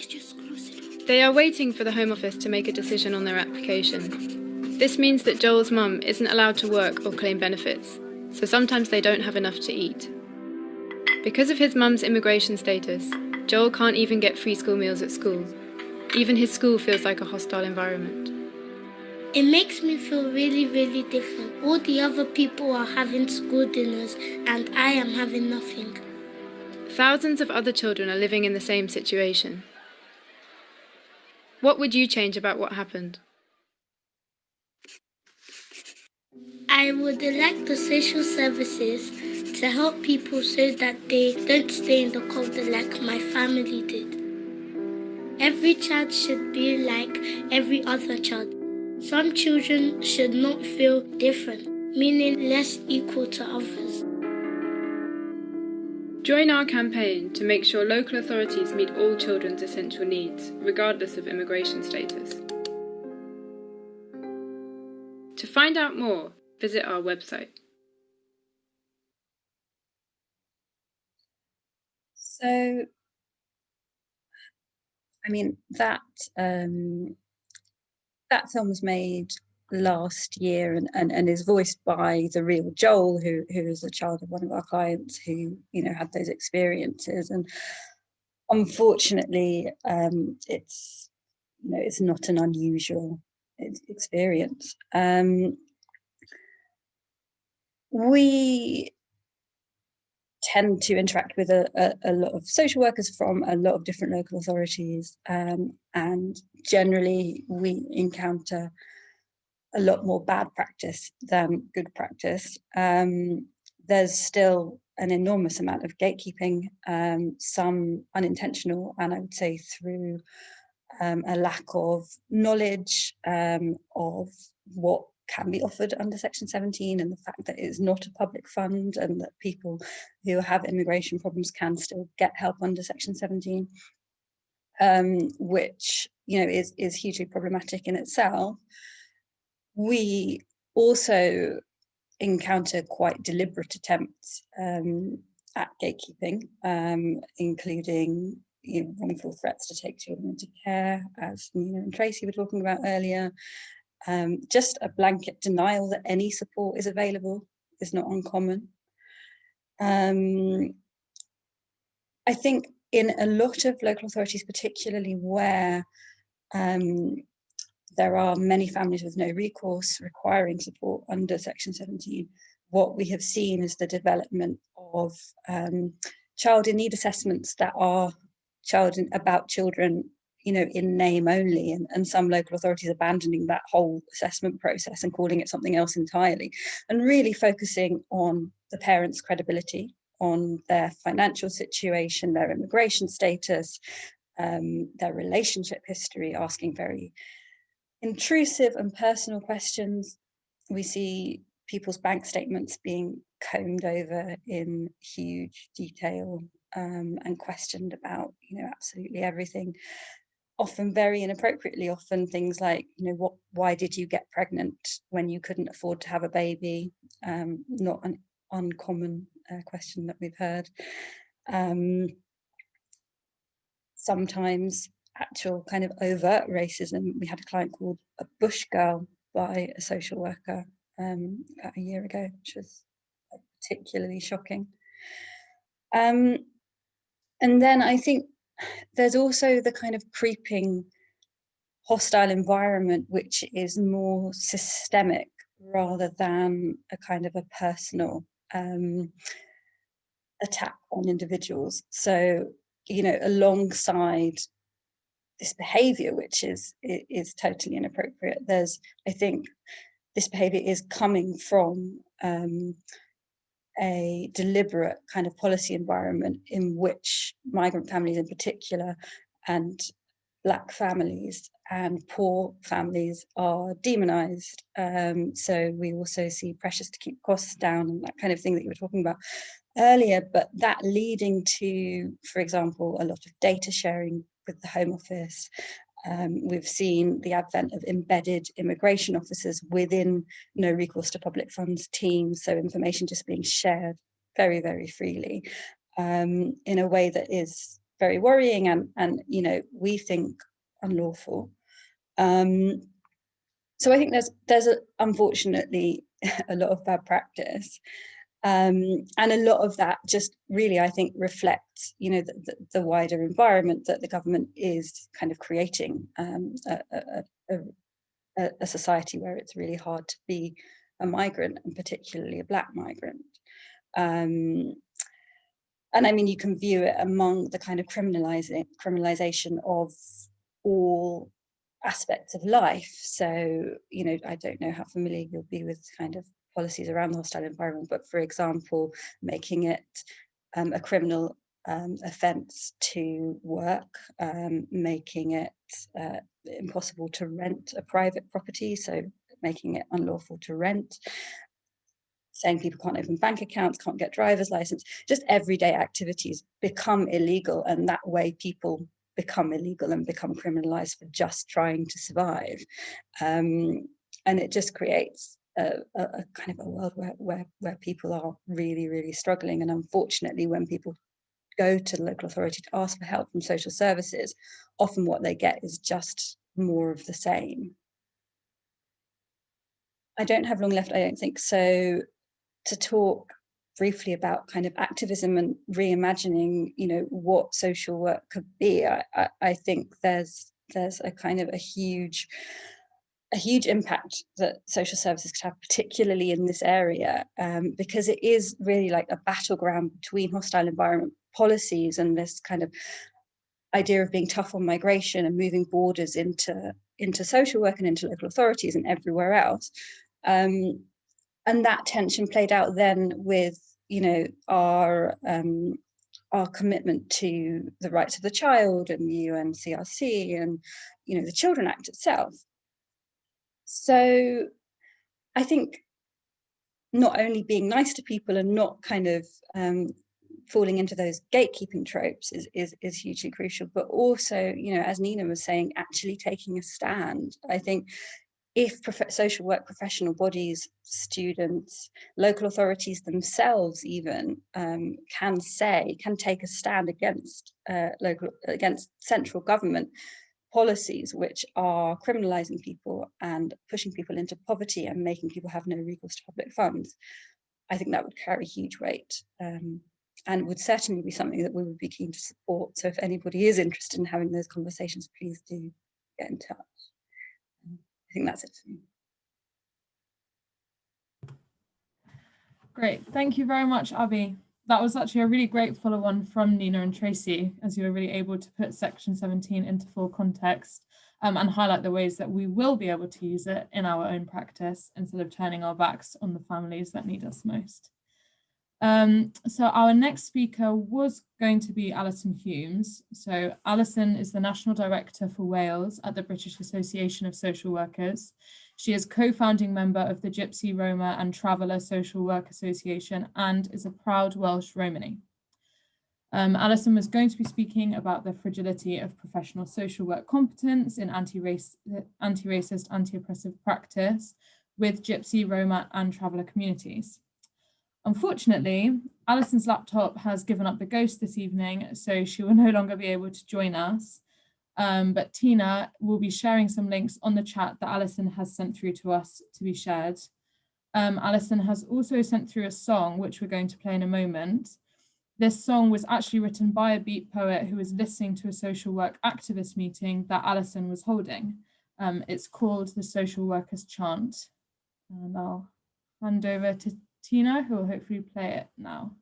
Speaker 7: They are waiting for the Home Office to make a decision on their application. This means that Joel's mum isn't allowed to work or claim benefits, so sometimes they don't have enough to eat. Because of his mum's immigration status, Joel can't even get free school meals at school. Even his school feels like a hostile environment.
Speaker 6: It makes me feel really, really different. All the other people are having school dinners and I am having nothing.
Speaker 7: Thousands of other children are living in the same situation. What would you change about what happened?
Speaker 6: I would like the social services to help people so that they don't stay in the cold like my family did. Every child should be like every other child. Some children should not feel different, meaning less equal to others.
Speaker 7: Join our campaign to make sure local authorities meet all children's essential needs, regardless of immigration status. To find out more, visit our website.
Speaker 5: So, I mean, that film was made last year and is voiced by the real Joel, who is a child of one of our clients who, had those experiences. And unfortunately, it's not an unusual experience. We tend to interact with a lot of social workers from a lot of different local authorities, and generally we encounter a lot more bad practice than good practice. There's still an enormous amount of gatekeeping, some unintentional, and I would say through a lack of knowledge of what can be offered under Section 17 and the fact that it's not a public fund and that people who have immigration problems can still get help under Section 17, which is hugely problematic in itself. We also encounter quite deliberate attempts at gatekeeping, including wrongful threats to take children into care, as Nina and Tracy were talking about earlier. Just a blanket denial that any support is available is not uncommon. I think in a lot of local authorities, particularly where there are many families with no recourse requiring support under Section 17, what we have seen is the development of child in need assessments that are about children you know, in name only, and some local authorities abandoning that whole assessment process and calling it something else entirely, and really focusing on the parents' credibility, on their financial situation, their immigration status, their relationship history, asking very intrusive and personal questions. We see people's bank statements being combed over in huge detail, and questioned about, you know, absolutely everything, often very inappropriately, often things like, you know, why did you get pregnant when you couldn't afford to have a baby? Not an uncommon question that we've heard. Sometimes actual kind of overt racism. We had a client called a bush girl by a social worker about a year ago, which was particularly shocking. And then I think there's also the kind of creeping hostile environment, which is more systemic rather than a kind of a personal attack on individuals. So, you know, alongside this behavior, which is totally inappropriate, there's, I think this behavior is coming from a deliberate kind of policy environment in which migrant families in particular, and Black families and poor families are demonized. So we also see pressures to keep costs down and that kind of thing that you were talking about earlier, but that leading to, for example, a lot of data sharing with the Home Office. We've seen the advent of embedded immigration officers within no recourse to public funds teams, so information just being shared very, very freely, in a way that is very worrying and you know, we think unlawful. So I think there's unfortunately a lot of bad practice. And a lot of that just really, I think, reflects, you know, the wider environment that the government is kind of creating, a society where it's really hard to be a migrant, and particularly a Black migrant. And I mean, you can view it among the kind of criminalization of all aspects of life. So, you know, I don't know how familiar you'll be with kind of policies around the hostile environment, but for example, making it a criminal offence to work, making it impossible to rent a private property, so making it unlawful to rent, saying people can't open bank accounts, can't get driver's license, just everyday activities become illegal, and that way people become illegal and become criminalized for just trying to survive. And it just creates a kind of a world where people are really, really struggling. And unfortunately, when people go to the local authority to ask for help from social services, often what they get is just more of the same. I don't have long left, I don't think. So to talk briefly about kind of activism and reimagining, you know, what social work could be, I think there's a kind of a huge impact that social services could have, particularly in this area, because it is really like a battleground between hostile environment policies and this kind of idea of being tough on migration and moving borders into social work and into local authorities and everywhere else. And that tension played out then with, you know, our commitment to the rights of the child and the UNCRC and, you know, the Children Act itself. So I think not only being nice to people and not kind of falling into those gatekeeping tropes is hugely crucial, but also, you know, as Nina was saying, actually taking a stand. I think if social work professional bodies, students, local authorities themselves even can take a stand against central government policies which are criminalizing people and pushing people into poverty and making people have no recourse to public funds, I think that would carry huge weight, and would certainly be something that we would be keen to support. So if anybody is interested in having those conversations, please do get in touch. I think that's it for me.
Speaker 1: Great, thank you very much, Abby. that was actually a really great follow-on from Nina and Tracy, as you were really able to put Section 17 into full context and highlight the ways that we will be able to use it in our own practice instead of turning our backs on the families that need us most. So our next speaker was going to be Alison Humes. So Alison is the National Director for Wales at the British Association of Social Workers. She is co-founding member of the Gypsy, Roma and Traveller Social Work Association and is a proud Welsh Romany. Alison was going to be speaking about the fragility of professional social work competence in anti-racist, anti-oppressive practice with Gypsy, Roma and Traveller communities. Unfortunately, Alison's laptop has given up the ghost this evening, so she will no longer be able to join us. But Tina will be sharing some links on the chat that Alison has sent through to us to be shared. Alison has also sent through a song, which we're going to play in a moment. This song was actually written by a beat poet who was listening to a social work activist meeting that Alison was holding. It's called the Social Workers Chant. And I'll hand over to Tina, who will hopefully play it now.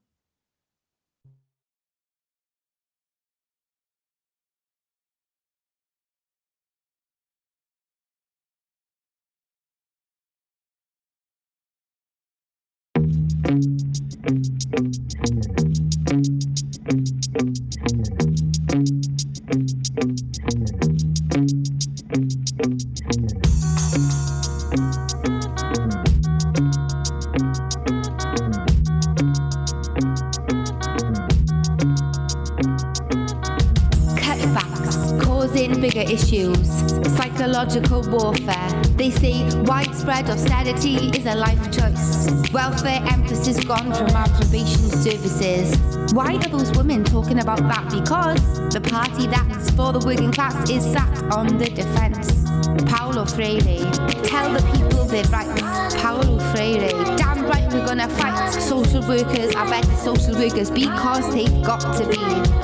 Speaker 8: Bigger issues, psychological warfare. They say widespread austerity is a life choice. Welfare emphasis gone from our probation services. Why are those women talking about that? Because the party that's for the working class is sat on the defence. Paulo Freire, tell the people their rights. Paulo Freire, damn right we're gonna fight. Social workers are better social workers because they've got to be.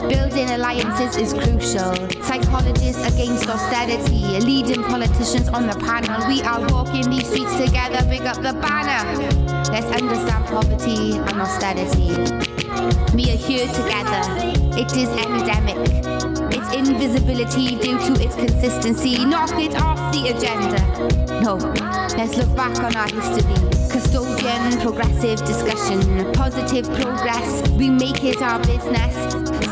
Speaker 8: Building alliances is crucial. Psychologists against austerity, leading politicians on the panel. We are walking these streets together, big up the banner. Let's understand poverty and austerity. We are here together. It is endemic. Its invisibility due to its consistency. Knock it off the agenda. No, let's look back on our history. Custodian, progressive discussion, positive progress. We make it our business.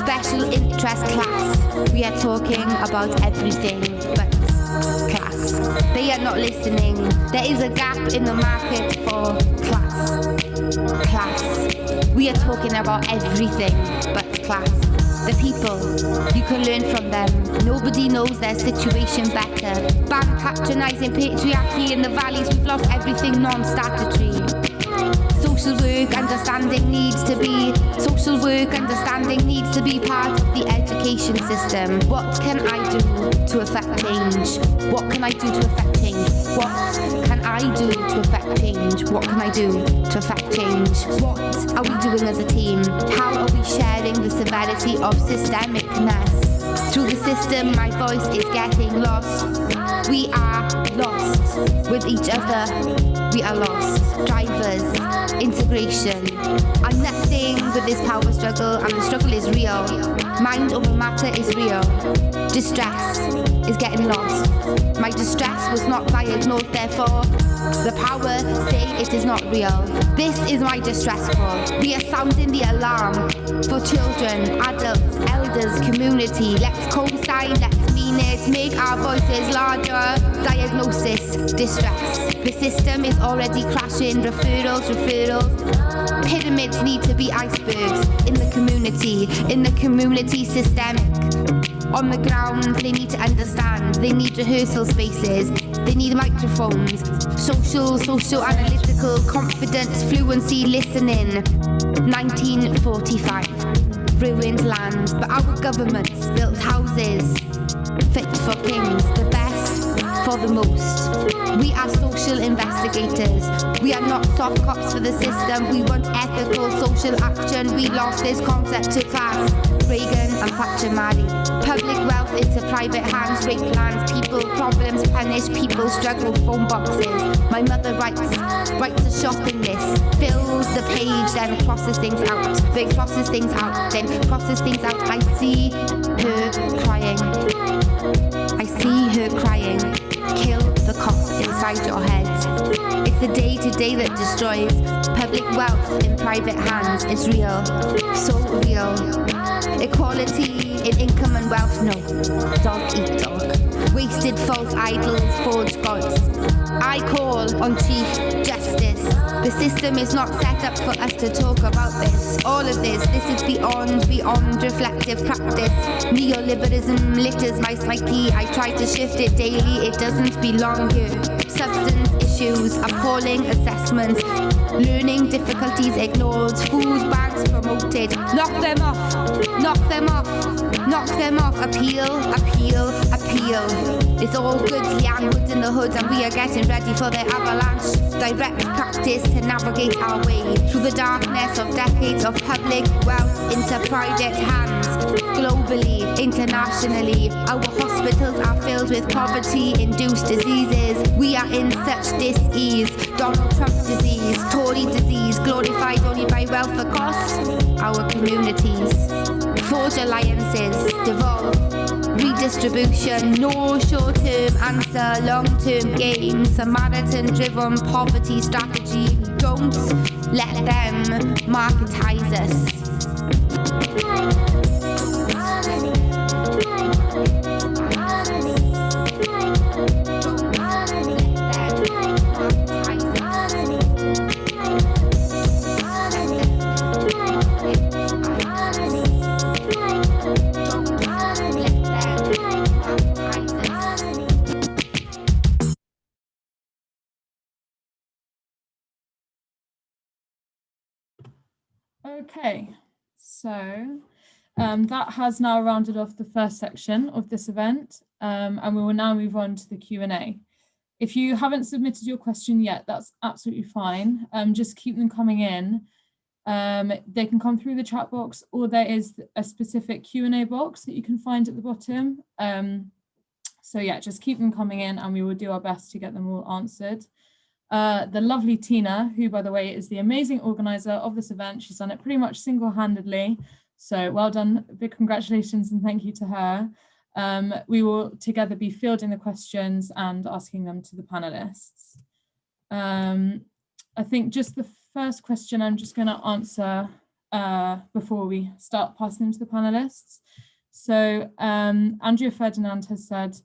Speaker 8: Special interest class. We are talking about everything but class. They are not listening. There is a gap in the market for class. Class. We are talking about everything but class. The people, you can learn from them. Nobody knows their situation better. Bank patronising patriarchy in the valleys, we've lost everything non-statutory. Social work understanding needs to be part of the education system. What can I do to affect change? What can I do to affect change? What can I do to affect change? What can I do to affect change? What are we doing as a team? How are we sharing the severity of systemicness? Through the system, my voice is getting lost. We are lost with each other. We are lost. Drivers, integration. I'm nothing with this power struggle, and the struggle is real. Mind over matter is real. Distress is getting lost. My distress was not diagnosed, therefore the power say it is not real. This is my distress call. We are sounding the alarm for children, adults, elders, community. Let's co-sign, let's mean it, make our voices larger. Diagnosis, distress. The system is already crashing. Referrals. Pyramids need to be icebergs in the community systemic. On the ground, they need to understand. They need rehearsal spaces. They need microphones. Social, analytical, confidence, fluency, listening. 1945. Ruined land, but our governments built houses. Fit for kings, the best for the most. We are social investigators. We are not soft cops for the system. We want ethical social action. We lost this concept to class. Reagan and Thatcher marry. Public wealth into private hands, rape lands, people problems punish, people struggle, phone boxes. My mother writes a shopping list, fills the page, then crosses things out. Then crosses things out, then crosses things out. I see her crying. I see her crying. Kill the cop inside your head. It's the day-to-day that destroys. Public wealth in private hands is real, so real. Equality in income and wealth, no. Dog eat dog. Wasted false idols, forged gods. I call on Chief Justice. The system is not set up for us to talk about this. All of this is beyond reflective practice. Neoliberalism litters my psyche. I try to shift it daily, it doesn't belong here. Substance issues, appalling assessments, learning difficulties ignored, schools, banks promoted. Knock them off, knock them off, knock them off. Appeal, appeal, appeal. It's all good, young hoods in the hood, and we are getting ready for the avalanche. Direct practice to navigate our way through the darkness of decades of public wealth into private hands. Globally, internationally, our hospitals are filled with poverty-induced diseases. We are in such dis-ease. Donald Trump disease, Tory disease, glorified only by wealth across our communities. Forge alliances, devolve, redistribution, no short-term answer, long-term game, Samaritan-driven poverty strategy. Don't let them marketize us.
Speaker 1: Okay, so that has now rounded off the first section of this event, and we will now move on to the Q&A. If you haven't submitted your question yet, that's absolutely fine. Just keep them coming in. They can come through the chat box, or there is a specific Q&A box that you can find at the bottom. So yeah, just keep them coming in and we will do our best to get them all answered. The lovely Tina, who by the way is the amazing organizer of this event, she's done it pretty much single-handedly. So well done, big congratulations and thank you to her. We will together be fielding the questions and asking them to the panelists. I think just the first question I'm just going to answer before we start passing them to the panelists. So Andrea Ferdinand has said,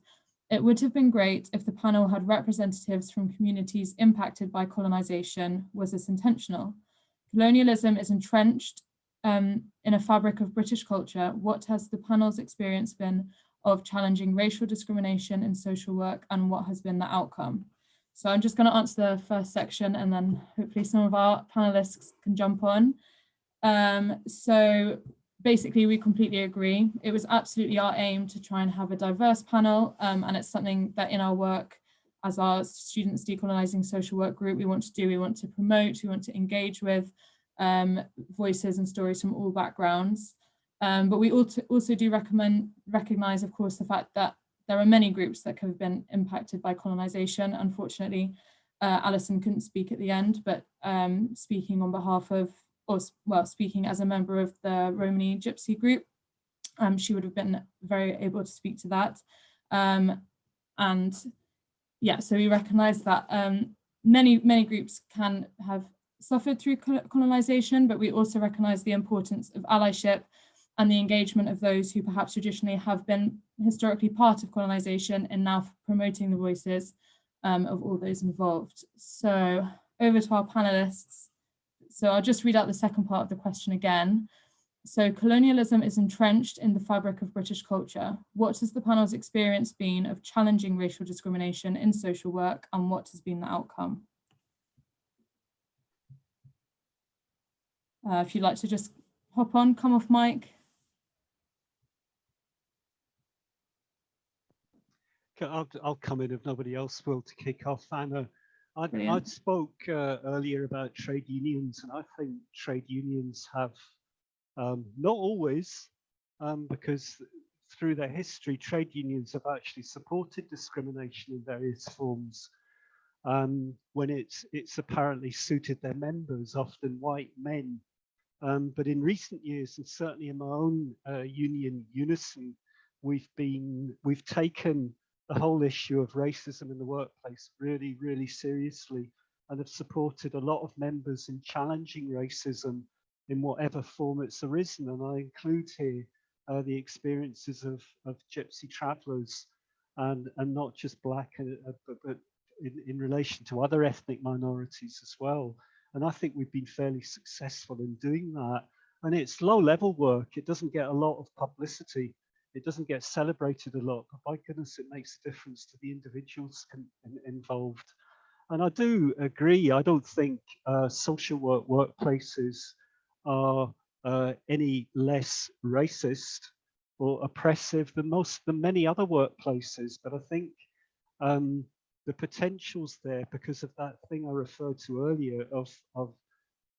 Speaker 1: it would have been great if the panel had representatives from communities impacted by colonization. Was this intentional? Colonialism is entrenched in a fabric of British culture. What has the panel's experience been of challenging racial discrimination in social work, and what has been the outcome? So I'm just going to answer the first section and then hopefully some of our panelists can jump on. So basically, we completely agree. It was absolutely our aim to try and have a diverse panel, and it's something that in our work as our Students Decolonising Social Work group, we want to do. We want to promote, we want to engage with voices and stories from all backgrounds. But we also do recognise, of course, the fact that there are many groups that have been impacted by colonisation. Unfortunately, Alison couldn't speak at the end, but speaking on behalf of, well, speaking as a member of the Romani Gypsy group, she would have been very able to speak to that. And yeah, so we recognise that many groups can have suffered through colonisation, but we also recognise the importance of allyship and the engagement of those who perhaps traditionally have been historically part of colonisation and now promoting the voices of all those involved. So over to our panelists. So I'll just read out the second part of the question again. So colonialism is entrenched in the fabric of British culture. What has the panel's experience been of challenging racial discrimination in social work, and what has been the outcome? If you'd like to just hop on, come off mic.
Speaker 2: I'll come in if nobody else will to kick off. Anna, I'd spoke earlier about trade unions, and I think trade unions have not always, because through their history, trade unions have actually supported discrimination in various forms when it's apparently suited their members, often white men. But in recent years, and certainly in my own union, Unison, we've taken the whole issue of racism in the workplace really, really seriously, and have supported a lot of members in challenging racism in whatever form it's arisen. And I include here the experiences of gypsy travellers, and not just Black, but in relation to other ethnic minorities as well. And I think we've been fairly successful in doing that. And it's low level work. It doesn't get a lot of publicity. It doesn't get celebrated a lot, but by goodness, it makes a difference to the individuals involved. And I do agree. I don't think social work workplaces are any less racist or oppressive than many other workplaces. But I think the potential's there because of that thing I referred to earlier of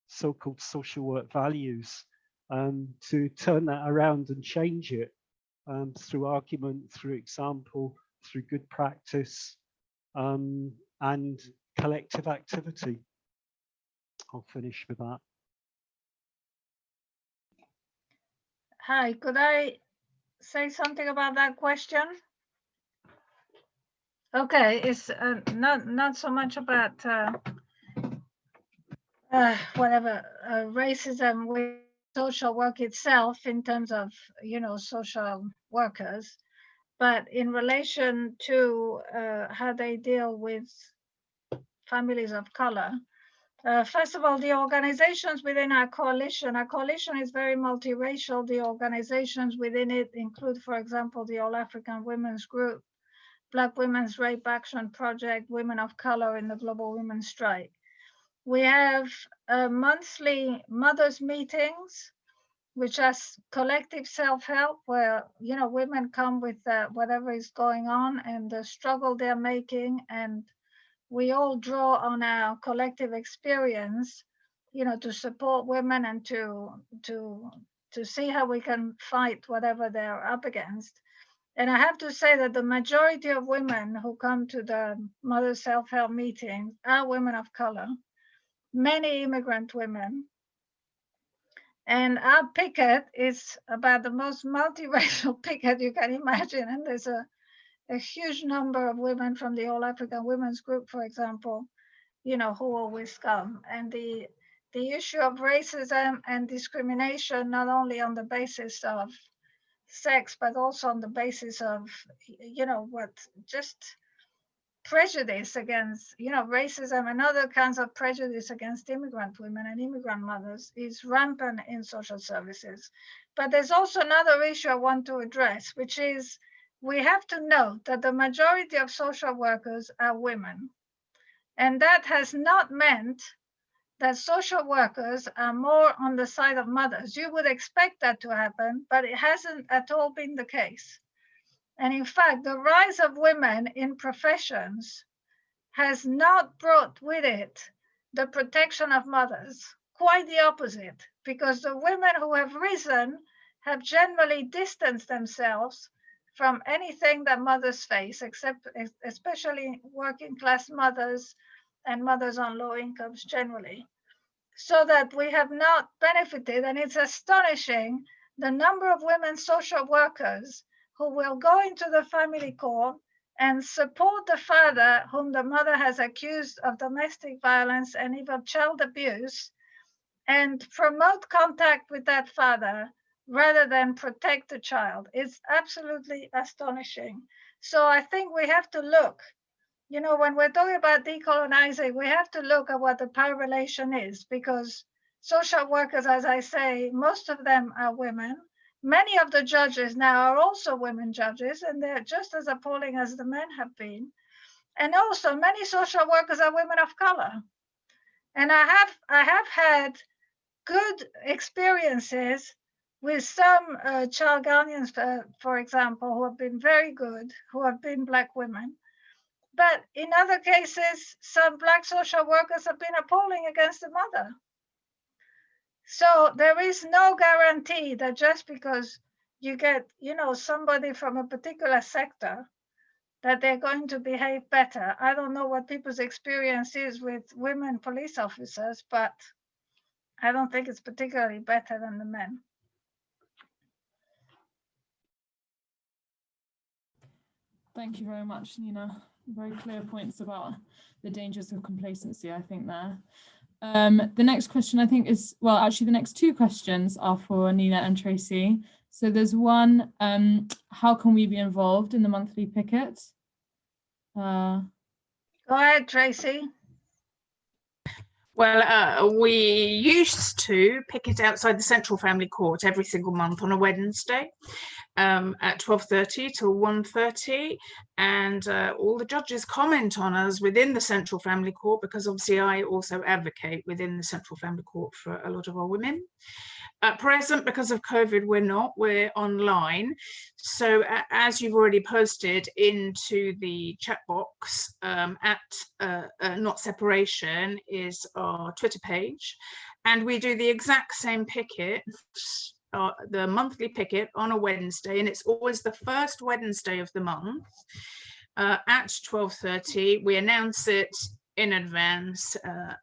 Speaker 2: so-called social work values, to turn that around and change it through argument, through example, through good practice, and collective activity. I'll finish with that.
Speaker 3: Hi, could I say something about that question? Okay, it's not so much about racism with social work itself in terms of, you know, social workers, but in relation to how they deal with families of color. First of all, the organizations within our coalition is very multiracial. The organizations within it include, for example, the All African Women's Group, Black Women's Rape Action Project, Women of Color in the Global Women's Strike. We have monthly mothers meetings, which are collective self-help, where, you know, women come with whatever is going on and the struggle they're making, and we all draw on our collective experience, you know, to support women and to see how we can fight whatever they're up against. And I have to say that the majority of women who come to the mother self-help meetings are women of color, many immigrant women. And our picket is about the most multiracial picket you can imagine. And there's a huge number of women from the All African Women's Group, for example, you know, who always come. And the issue of racism and discrimination, not only on the basis of sex, but also on the basis of, you know, what, just prejudice against, you know, racism and other kinds of prejudice against immigrant women and immigrant mothers is rampant in social services. But there's also another issue I want to address, which is we have to note that the majority of social workers are women. And that has not meant that social workers are more on the side of mothers. You would expect that to happen, but it hasn't at all been the case. And in fact, the rise of women in professions has not brought with it the protection of mothers. Quite the opposite, because the women who have risen have generally distanced themselves from anything that mothers face, except especially working class mothers and mothers on low incomes generally. So that we have not benefited, and it's astonishing the number of women social workers who will go into the family court and support the father whom the mother has accused of domestic violence and even child abuse, and promote contact with that father rather than protect the child. It's absolutely astonishing. So I think we have to look, you know, when we're talking about decolonizing, we have to look at what the power relation is, because social workers, as I say, most of them are women. Many of the judges now are also women judges, and they're just as appalling as the men have been. And also many social workers are women of color. And I have had good experiences with some child guardians, for example, who have been very good, who have been Black women. But in other cases, some Black social workers have been appalling against the mother. So there is no guarantee that just because you get, somebody from a particular sector, that they're going to behave better. I don't know what people's experience is with women police officers, but I don't think it's particularly better than the men.
Speaker 1: Thank you very much, Nina. Very clear points about the dangers of complacency, I think, there. The next question, I think, is, well, actually, the next two questions are for Nina and Tracy. So there's one, how can we be involved in the monthly picket?
Speaker 3: Go ahead, Tracy.
Speaker 4: Well, we used to picket outside the Central Family Court every single month on a Wednesday at 12:30 till 1:30, and all the judges comment on us within the Central Family Court, because obviously I also advocate within the Central Family Court for a lot of our women. At present, because of COVID, we're online. So as you've already posted into the chat box, Not Separation is our Twitter page. And we do the exact same picket, the monthly picket on a Wednesday, and it's always the first Wednesday of the month at 12:30. We announce it in advance,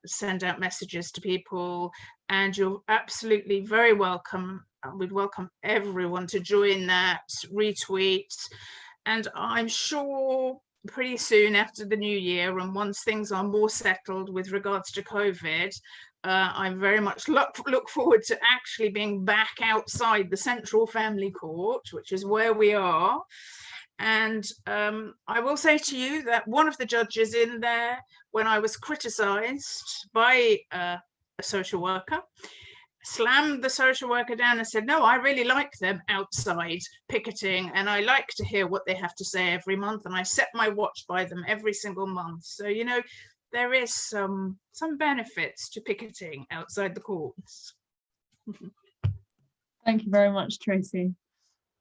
Speaker 4: send out messages to people, and you're absolutely very welcome. We'd welcome everyone to join that, retweet, and I'm sure pretty soon after the new year, and once things are more settled with regards to COVID, I very much look forward to actually being back outside the Central Family Court, which is where we are. And I will say to you that one of the judges in there, when I was criticised by a social worker, slammed the social worker down and said, no, I really like them outside picketing, and I like to hear what they have to say every month, and I set my watch by them every single month. So, there is some benefits to picketing outside the courts.
Speaker 1: Thank you very much, Tracy.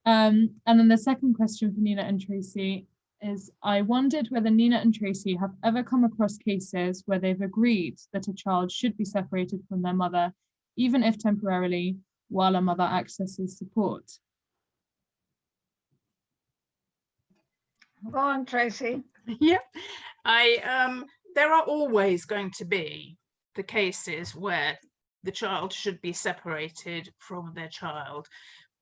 Speaker 1: And then the second question for Nina and Tracy is, I wondered whether Nina and Tracy have ever come across cases where they've agreed that a child should be separated from their mother, even if temporarily, while a mother accesses support.
Speaker 3: Go on, Tracy.
Speaker 4: Yeah, there are always going to be the cases where the child should be separated from their child.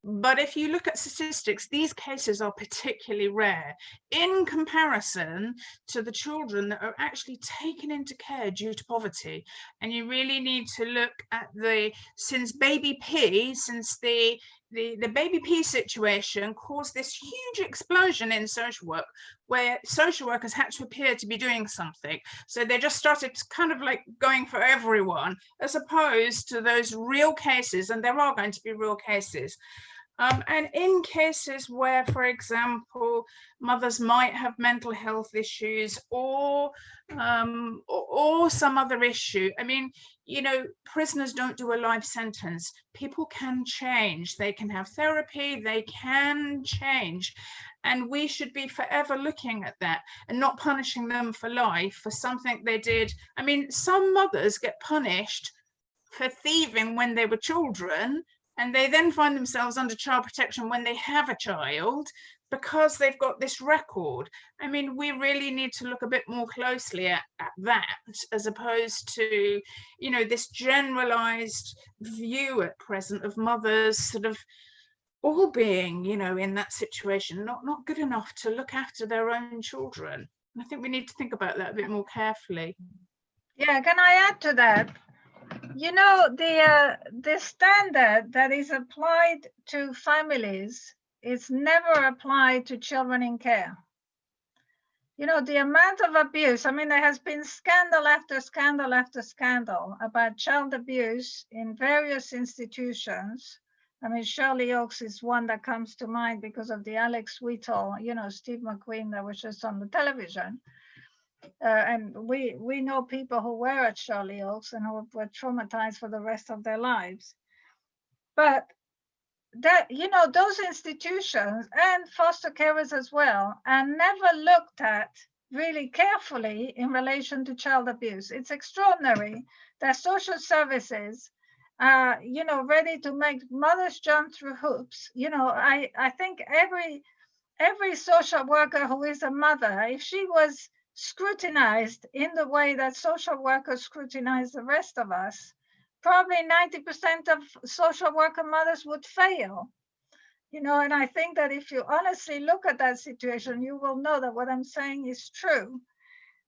Speaker 4: But if you look at statistics, these cases are particularly rare in comparison to the children that are actually taken into care due to poverty. And you really need to look at since the baby P situation caused this huge explosion in social work, where social workers had to appear to be doing something. So they just started kind of like going for everyone, as opposed to those real cases, and there are going to be real cases. And in cases where, for example, mothers might have mental health issues or some other issue. I mean, prisoners don't do a life sentence. People can change. They can have therapy. They can change. And we should be forever looking at that and not punishing them for life for something they did. I mean, some mothers get punished for thieving when they were children, and they then find themselves under child protection when they have a child because they've got this record. I mean, we really need to look a bit more closely at that, as opposed to, this generalized view at present of mothers sort of all being, in that situation, not good enough to look after their own children. And I think we need to think about that a bit more carefully.
Speaker 3: Yeah, can I add to that? The standard that is applied to families is never applied to children in care. The amount of abuse, I mean, there has been scandal after scandal after scandal about child abuse in various institutions. I mean, Shirley Oaks is one that comes to mind because of the Alex Wheatle, Steve McQueen that was just on the television. And we know people who were at Shirley Oaks and who were traumatized for the rest of their lives. But that, those institutions and foster carers as well are never looked at really carefully in relation to child abuse. It's extraordinary that social services you know, ready to make mothers jump through hoops. You know, I think every social worker who is a mother, if she was scrutinized in the way that social workers scrutinize the rest of us, probably 90% of social worker mothers would fail. You know, and I think that if you honestly look at that situation, you will know that what I'm saying is true.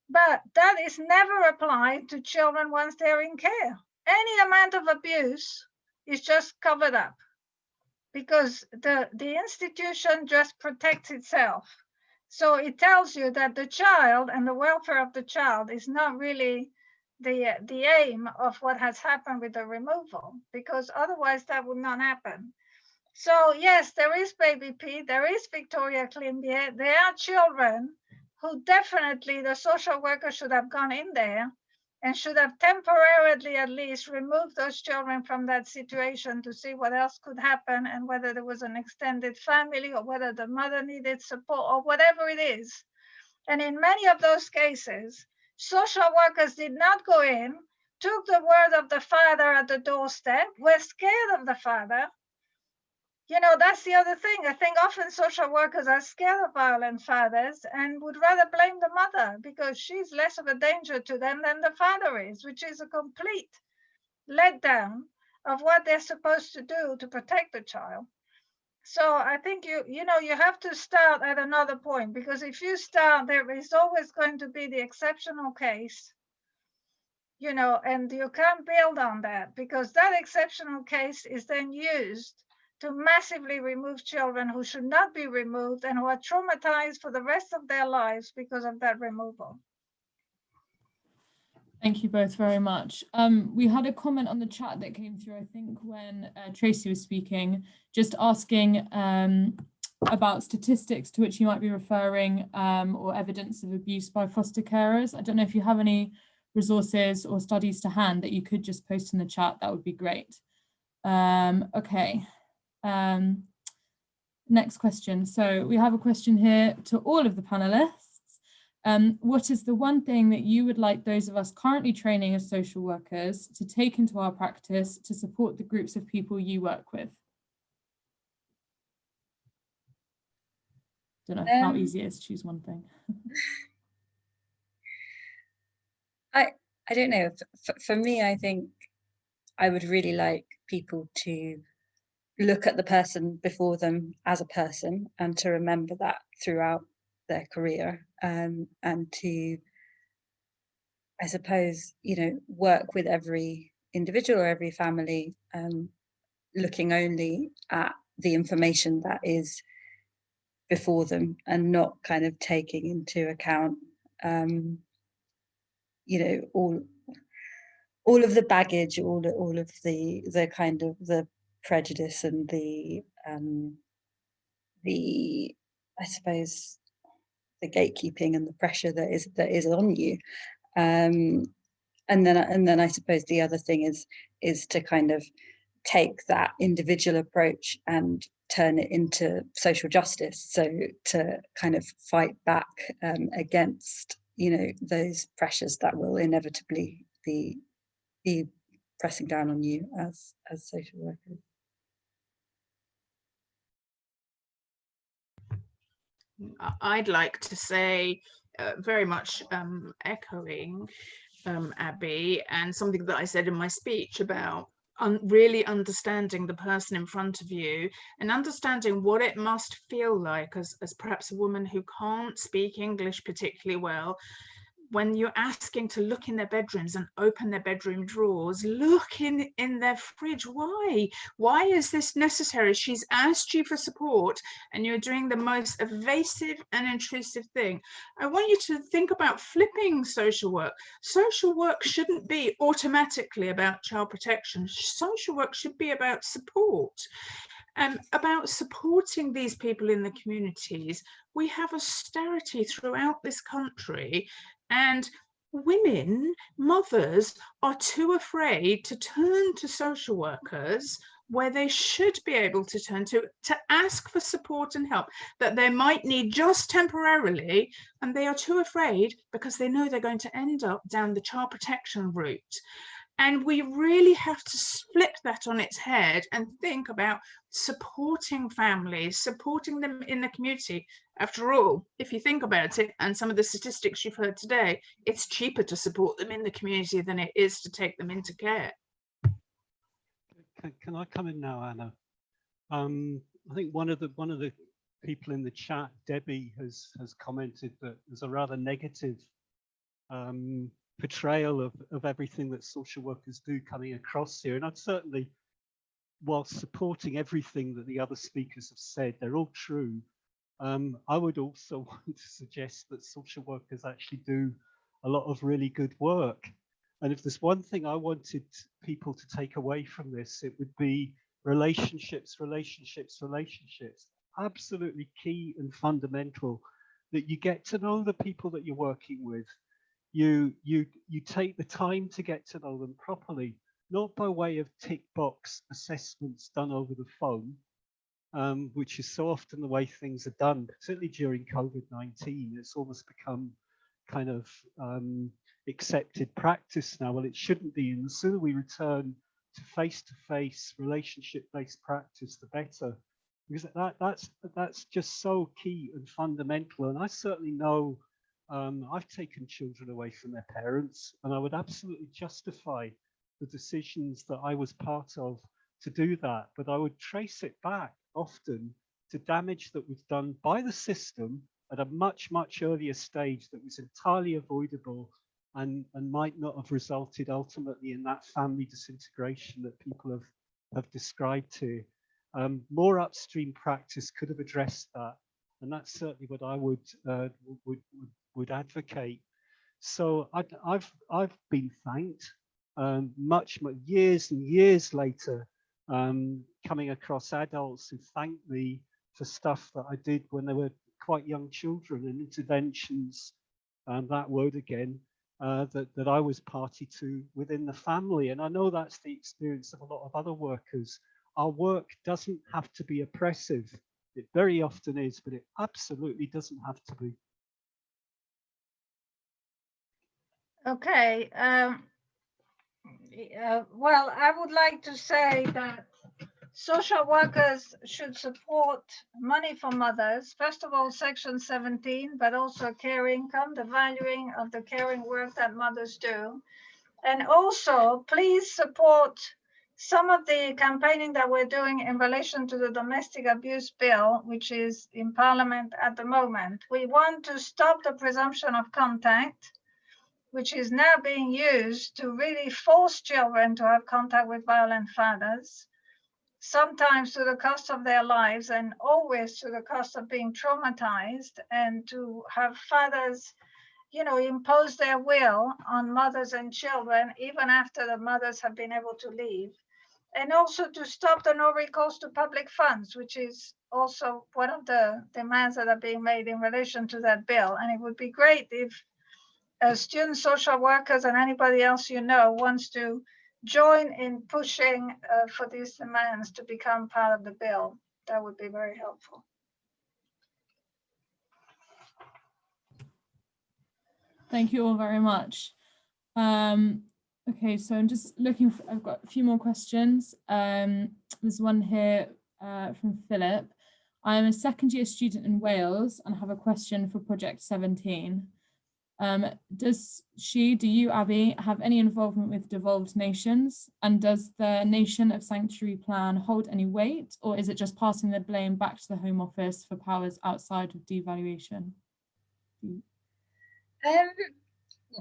Speaker 3: But that is never applied to children once they're in care. Any amount of abuse is just covered up because the institution just protects itself. So it tells you that the child and the welfare of the child is not really the aim of what has happened with the removal, because otherwise that would not happen. So yes, there is Baby P, there is Victoria Climbier. There are children who definitely the social worker should have gone in there and should have temporarily at least removed those children from that situation to see what else could happen and whether there was an extended family or whether the mother needed support or whatever it is. And in many of those cases, social workers did not go in, took the word of the father at the doorstep, were scared of the father. You know, that's the other thing. I think often social workers are scared of violent fathers and would rather blame the mother because she's less of a danger to them than the father is, which is a complete letdown of what they're supposed to do to protect the child. So I think you have to start at another point, because if you start, there is always going to be the exceptional case, you know, and you can't build on that because that exceptional case is then used to massively remove children who should not be removed and who are traumatized for the rest of their lives because of that removal.
Speaker 1: Thank you both very much. We had a comment on the chat that came through, I think, when Tracy was speaking, just asking about statistics to which you might be referring or evidence of abuse by foster carers. I don't know if you have any resources or studies to hand that you could just post in the chat. That would be great. Okay. Next question. So we have a question here to all of the panelists. What is the one thing that you would like those of us currently training as social workers to take into our practice to support the groups of people you work with? Don't know how easy it is to choose one thing.
Speaker 5: I don't know. For me, I think I would really like people to look at the person before them as a person and to remember that throughout their career, and to, I suppose, you know, work with every individual or every family, looking only at the information that is before them and not kind of taking into account, you know, all of the baggage, all of the kind of the prejudice and the I suppose the gatekeeping and the pressure that is on you, and then I suppose the other thing is to kind of take that individual approach and turn it into social justice, so to kind of fight back against, you know, those pressures that will inevitably be pressing down on you as social workers.
Speaker 4: I'd like to say, very much echoing Abby, and something that I said in my speech about really understanding the person in front of you and understanding what it must feel like as perhaps a woman who can't speak English particularly well, when you're asking to look in their bedrooms and open their bedroom drawers, look in their fridge. Why is this necessary? She's asked you for support and you're doing the most evasive and intrusive thing. I want you to think about flipping social work. Social work shouldn't be automatically about child protection. Social work should be about support. About supporting these people in the communities. We have austerity throughout this country, and women, mothers, are too afraid to turn to social workers where they should be able to turn to ask for support and help that they might need just temporarily, and they are too afraid because they know they're going to end up down the child protection route. And we really have to flip that on its head and think about supporting families, supporting them in the community. After all, if you think about it, and some of the statistics you've heard today, it's cheaper to support them in the community than it is to take them into care.
Speaker 2: Can I come in now, Anna? I think one of the people in the chat, Debbie, has commented that there's a rather negative portrayal of everything that social workers do coming across here. And I'd certainly, whilst supporting everything that the other speakers have said, they're all true. I would also want to suggest that social workers actually do a lot of really good work. And if there's one thing I wanted people to take away from this, it would be relationships. Absolutely key and fundamental, that you get to know the people that you're working with. You take the time to get to know them properly, not by way of tick box assessments done over the phone, which is so often the way things are done, particularly during COVID-19. It's almost become kind of accepted practice now. Well, it shouldn't be, and the sooner we return to face-to-face relationship-based practice, the better, because that's just so key and fundamental. And I certainly know I've taken children away from their parents, and I would absolutely justify the decisions that I was part of to do that, but I would trace it back often to damage that was done by the system at a much earlier stage that was entirely avoidable and might not have resulted ultimately in that family disintegration that people have described here. More upstream practice could have addressed that, and that's certainly what I would advocate. So I've been thanked much years and years later, coming across adults who thanked me for stuff that I did when they were quite young children, and interventions, that word again, that I was party to within the family. And I know that's the experience of a lot of other workers. Our work doesn't have to be oppressive. It very often is, but it absolutely doesn't have to be.
Speaker 3: Okay. Well, I would like to say that social workers should support money for mothers. First of all, Section 17, but also care income, the valuing of the caring work that mothers do. And also, please support some of the campaigning that we're doing in relation to the domestic abuse bill, which is in Parliament at the moment. We want to stop the presumption of contact, which is now being used to really force children to have contact with violent fathers, sometimes to the cost of their lives and always to the cost of being traumatized, and to have fathers, impose their will on mothers and children even after the mothers have been able to leave. And also to stop the no recourse to public funds, which is also one of the demands that are being made in relation to that bill. And it would be great if student social workers and anybody else wants to join in pushing for these demands to become part of the bill. That would be very helpful.
Speaker 1: Thank you all very much. Okay, so I'm just looking for, I've got a few more questions. There's one here from Philip. I'm a second year student in Wales and have a question for Project 17. Do you, Abby, have any involvement with devolved nations? And does the Nation of Sanctuary plan hold any weight, or is it just passing the blame back to the Home Office for powers outside of devaluation?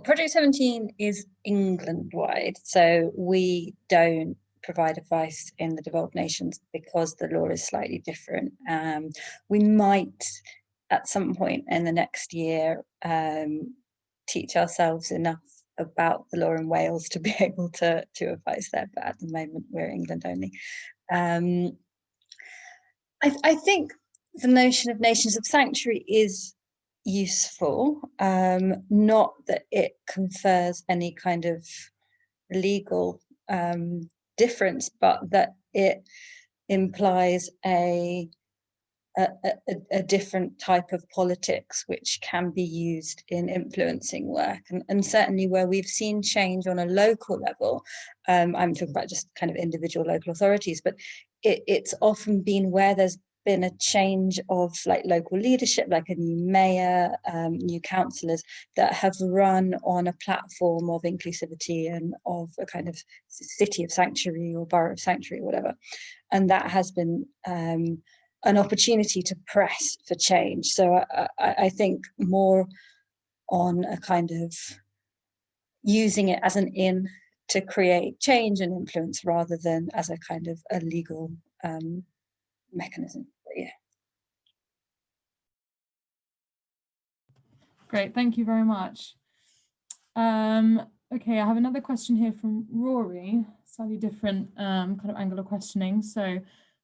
Speaker 5: Project 17 is England-wide, so we don't provide advice in the devolved nations because the law is slightly different. We might, at some point in the next year, teach ourselves enough about the law in Wales to be able to advise there, but at the moment we're England only. I think the notion of nations of sanctuary is useful, not that it confers any kind of legal difference, but that it implies a a different type of politics which can be used in influencing work, and certainly where we've seen change on a local level, I'm talking about just kind of individual local authorities, but it's often been where there's been a change of like local leadership, like a new mayor, new councillors that have run on a platform of inclusivity and of a kind of city of sanctuary or borough of sanctuary, whatever. And that has been an opportunity to press for change. So I think more on a kind of using it as an in to create change and influence rather than as a kind of a legal mechanism. But yeah.
Speaker 1: Great, thank you very much. Okay, I have another question here from Rory, slightly different kind of angle of questioning. So,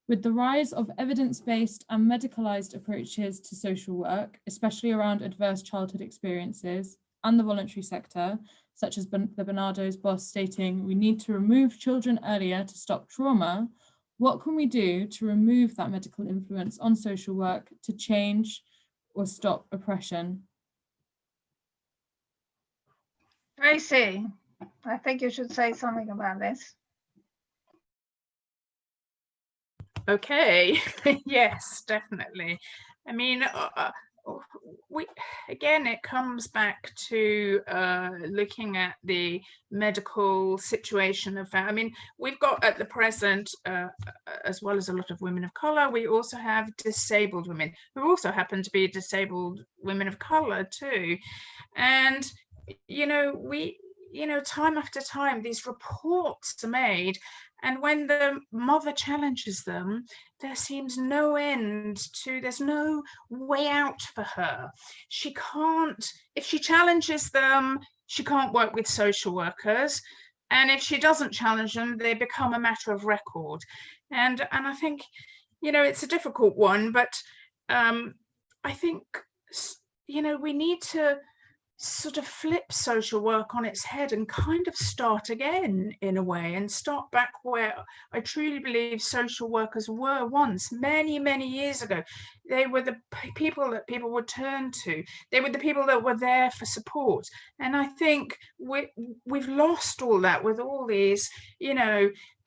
Speaker 1: with the rise of evidence-based and medicalised approaches to social work, especially around adverse childhood experiences and the voluntary sector, such as the Bernardo's boss stating we need to remove children earlier to stop trauma, what can we do to remove that medical influence on social work to change or stop oppression?
Speaker 3: Tracy, I think you should say something about this.
Speaker 4: Okay, yes, definitely. I mean, it comes back to looking at the medical situation of, I mean, we've got at the present, as well as a lot of women of colour, we also have disabled women who also happen to be disabled women of colour too. And, time after time, these reports are made, and when the mother challenges them, there seems no end to, there's no way out for her. She can't, if she challenges them, she can't work with social workers. And if she doesn't challenge them, they become a matter of record. And I think, it's a difficult one, but I think, we need to sort of flip social work on its head and kind of start again in a way, and start back where I truly believe social workers were once, many, many years ago. They were the people that people would turn to. They were the people that were there for support. And I think we've lost all that with all these,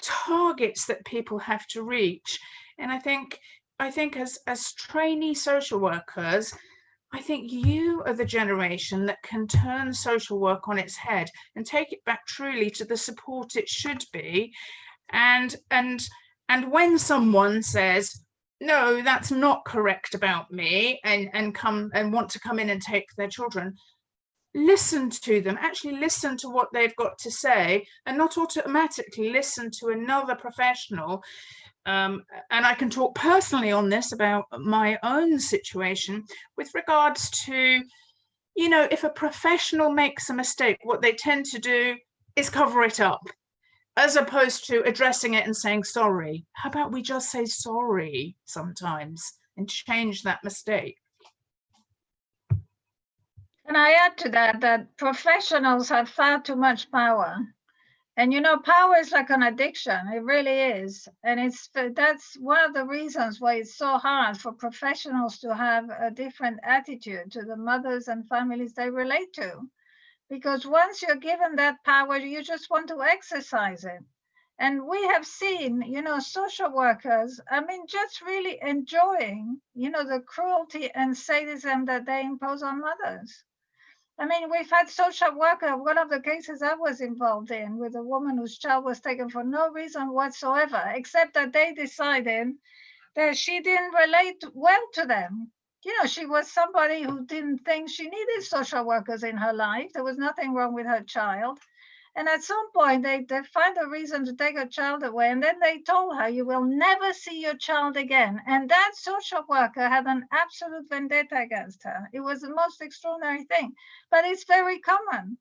Speaker 4: targets that people have to reach. And I think as trainee social workers, I think you are the generation that can turn social work on its head and take it back truly to the support it should be. And when someone says, no, that's not correct about me, and want to come in and take their children, listen to them, actually listen to what they've got to say, and not automatically listen to another professional. And I can talk personally on this about my own situation with regards to, if a professional makes a mistake, what they tend to do is cover it up, as opposed to addressing it and saying sorry. How about we just say sorry sometimes and change that mistake?
Speaker 3: Can I add to that professionals have far too much power. And power is like an addiction. It really is. And that's one of the reasons why it's so hard for professionals to have a different attitude to the mothers and families they relate to. Because once you're given that power, you just want to exercise it. And we have seen, social workers, just really enjoying, the cruelty and sadism that they impose on mothers. We've had social worker, one of the cases I was involved in, with a woman whose child was taken for no reason whatsoever, except that they decided that she didn't relate well to them. She was somebody who didn't think she needed social workers in her life. There was nothing wrong with her child. And at some point, they find a reason to take her child away. And then they told her, you will never see your child again. And that social worker had an absolute vendetta against her. It was the most extraordinary thing. But it's very common.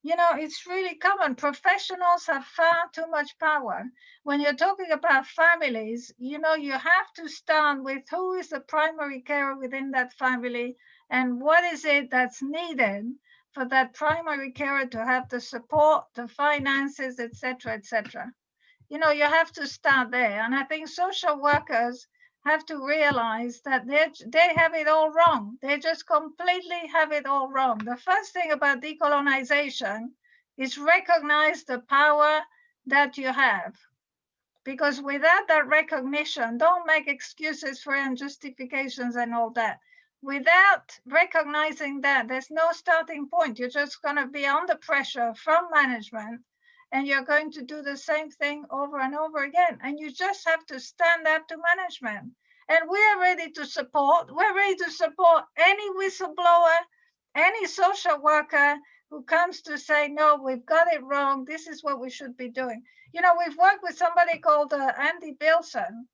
Speaker 3: It's really common. Professionals have far too much power. When you're talking about families, you have to start with who is the primary carer within that family and what is it that's needed for that primary carer to have the support, the finances, etc., etc. You have to start there. And I think social workers have to realize that they have it all wrong. They just completely have it all wrong. The first thing about decolonization is recognize the power that you have. Because without that recognition, don't make excuses for and justifications and all that. Without recognizing that, there's no starting point. You're just going to be under pressure from management, and you're going to do the same thing over and over again. And you just have to stand up to management. And we're ready to support. We're ready to support any whistleblower, any social worker who comes to say, no, we've got it wrong. This is what we should be doing. You know, we've worked with somebody called Andy Bilson,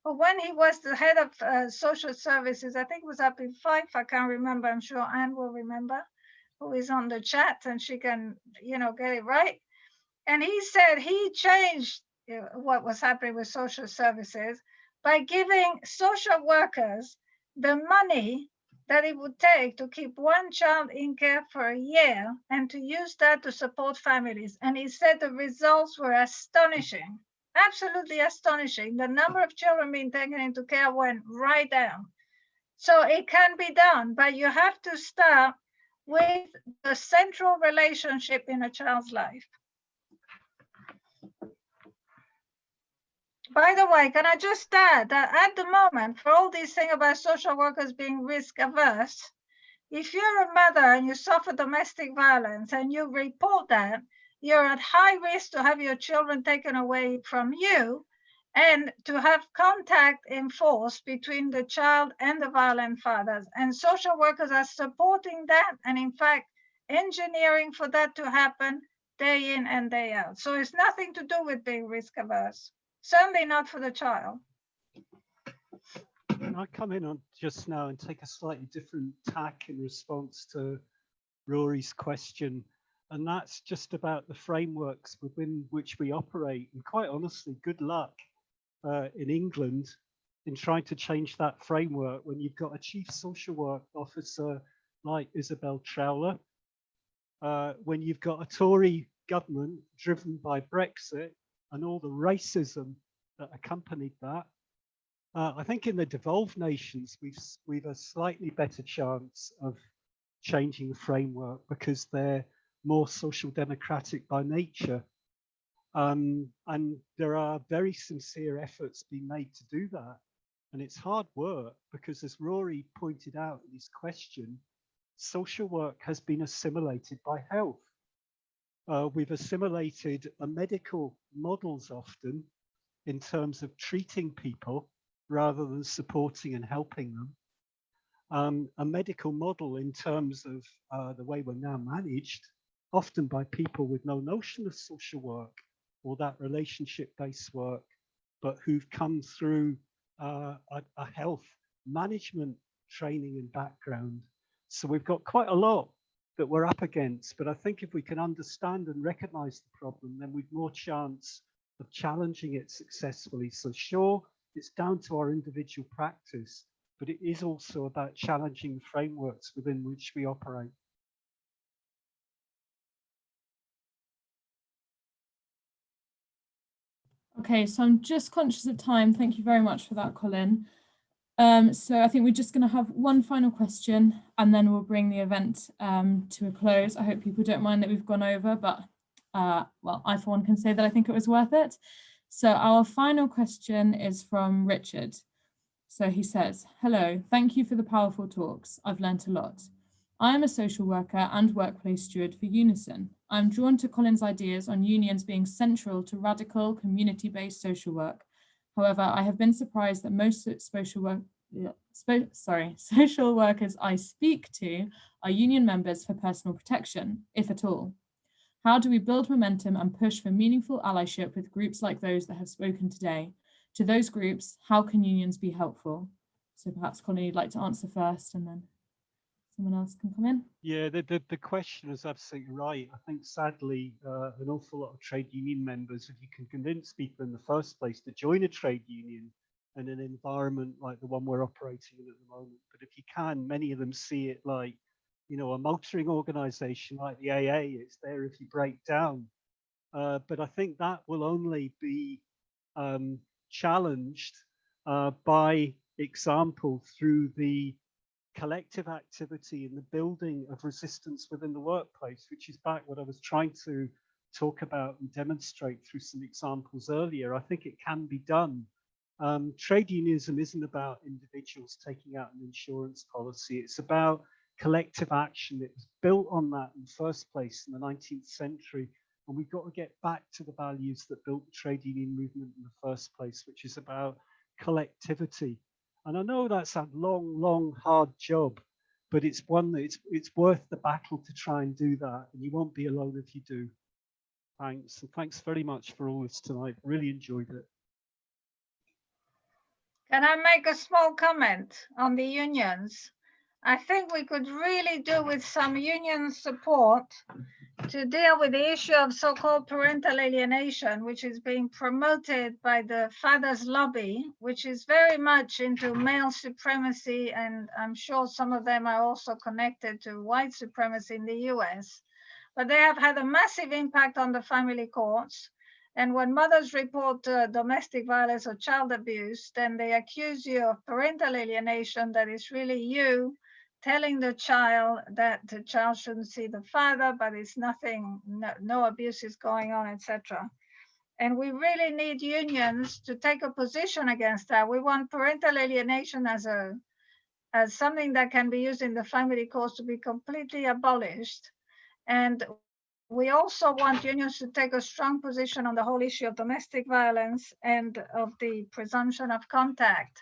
Speaker 3: who when he was the head of social services, I think it was up in Fife, I can't remember, I'm sure Anne will remember, who is on the chat and she can, you know, get it right. And he said he changed what was happening with social services by giving social workers the money that it would take to keep one child in care for a year and to use that to support families. And he said the results were astonishing, absolutely astonishing. The number of children being taken into care went right down. So it can be done, but you have to start with the central relationship in a child's life. By the way, can I just add that at the moment, for all these things about social workers being risk averse, if you're a mother and you suffer domestic violence and you report that, you're at high risk to have your children taken away from you and to have contact enforced between the child and the violent fathers. And social workers are supporting that and in fact, engineering for that to happen day in and day out. So it's nothing to do with being risk averse. Certainly not for the child.
Speaker 2: Can I come in on just now and take a slightly different tack in response to Rory's question? And that's just about the frameworks within which we operate. And quite honestly, good luck in England in trying to change that framework when you've got a chief social work officer like Isabel Trowler, when you've got a Tory government driven by Brexit, and all the racism that accompanied that. I think in the devolved nations, we've a slightly better chance of changing the framework because they're more social democratic by nature. And there are very sincere efforts being made to do that. And it's hard work because as Rory pointed out in his question, social work has been assimilated by health. We've assimilated medical models often in terms of treating people rather than supporting and helping them. A medical model in terms of the way we're now managed, often by people with no notion of social work or that relationship-based work, but who've come through a health management training and background. So we've got quite a lot that we're up against, but I think if we can understand and recognize the problem, then we've more chance of challenging it successfully. So sure, it's down to our individual practice, but it is also about challenging the frameworks within which we operate.
Speaker 1: Okay, so I'm just conscious of time. Thank you very much for that, Colin. So I think we're just going to have one final question and then we'll bring the event to a close. I hope people don't mind that we've gone over, but well, I for one can say that I think it was worth it. So our final question is from Richard. So he says, hello, thank you for the powerful talks. I've learnt a lot. I am a social worker and workplace steward for Unison. I'm drawn to Colin's ideas on unions being central to radical community-based social work. However, I have been surprised that most social workers I speak to are union members for personal protection, if at all. How do we build momentum and push for meaningful allyship with groups like those that have spoken today? To those groups, how can unions be helpful? So perhaps Colin, you'd like to answer first and then someone else can come in.
Speaker 2: Yeah, the question is absolutely right. I think sadly, an awful lot of trade union members, if you can convince people in the first place to join a trade union in an environment like the one we're operating in at the moment, but if you can, many of them see it like, you know, a motoring organization like the AA, it's there if you break down. But I think that will only be challenged by example through the collective activity and the building of resistance within the workplace, which is back what I was trying to talk about and demonstrate through some examples earlier. I think it can be done. Trade unionism isn't about individuals taking out an insurance policy. It's about collective action. It was built on that in the first place in the 19th century. And we've got to get back to the values that built the trade union movement in the first place, which is about collectivity. And I know that's a long, long, hard job, but it's one that it's worth the battle to try and do that. And you won't be alone if you do. Thanks. And thanks very much for all this tonight. Really enjoyed it.
Speaker 3: Can I make a small comment on the unions? I think we could really do with some union support to deal with the issue of so-called parental alienation, which is being promoted by the fathers lobby, which is very much into male supremacy. And I'm sure some of them are also connected to white supremacy in the US. But they have had a massive impact on the family courts. And when mothers report domestic violence or child abuse, then they accuse you of parental alienation, that is really you telling the child that the child shouldn't see the father, but it's nothing, no abuse is going on, etc. And we really need unions to take a position against that. We want parental alienation as something that can be used in the family courts to be completely abolished. And we also want unions to take a strong position on the whole issue of domestic violence and of the presumption of contact,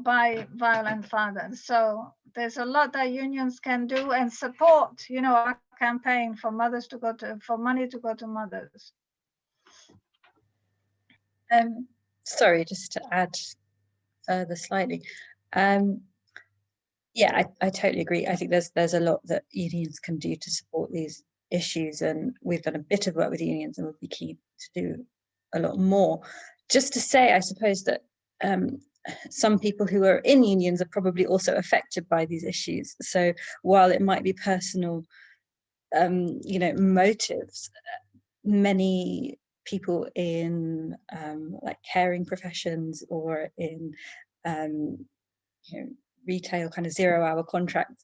Speaker 3: by violent fathers. So there's a lot that unions can do and support, our campaign for money to go to mothers.
Speaker 5: Sorry, just to add further slightly. Yeah, I totally agree. I think there's a lot that unions can do to support these issues, and we've done a bit of work with unions and would be keen to do a lot more. Just to say, I suppose that some people who are in unions are probably also affected by these issues. So while it might be personal, motives, many people in like caring professions or in retail kind of 0-hour contracts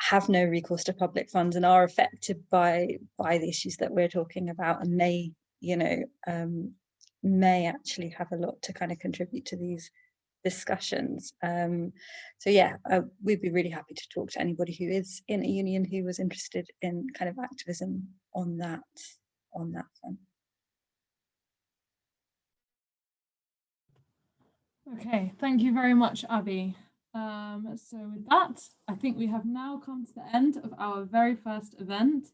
Speaker 5: have no recourse to public funds and are affected by the issues that we're talking about, and may actually have a lot to kind of contribute to these discussions. So yeah, we'd be really happy to talk to anybody who is in a union who was interested in kind of activism on that front.
Speaker 1: Okay, thank you very much, Abby. So with that, I think we have now come to the end of our very first event.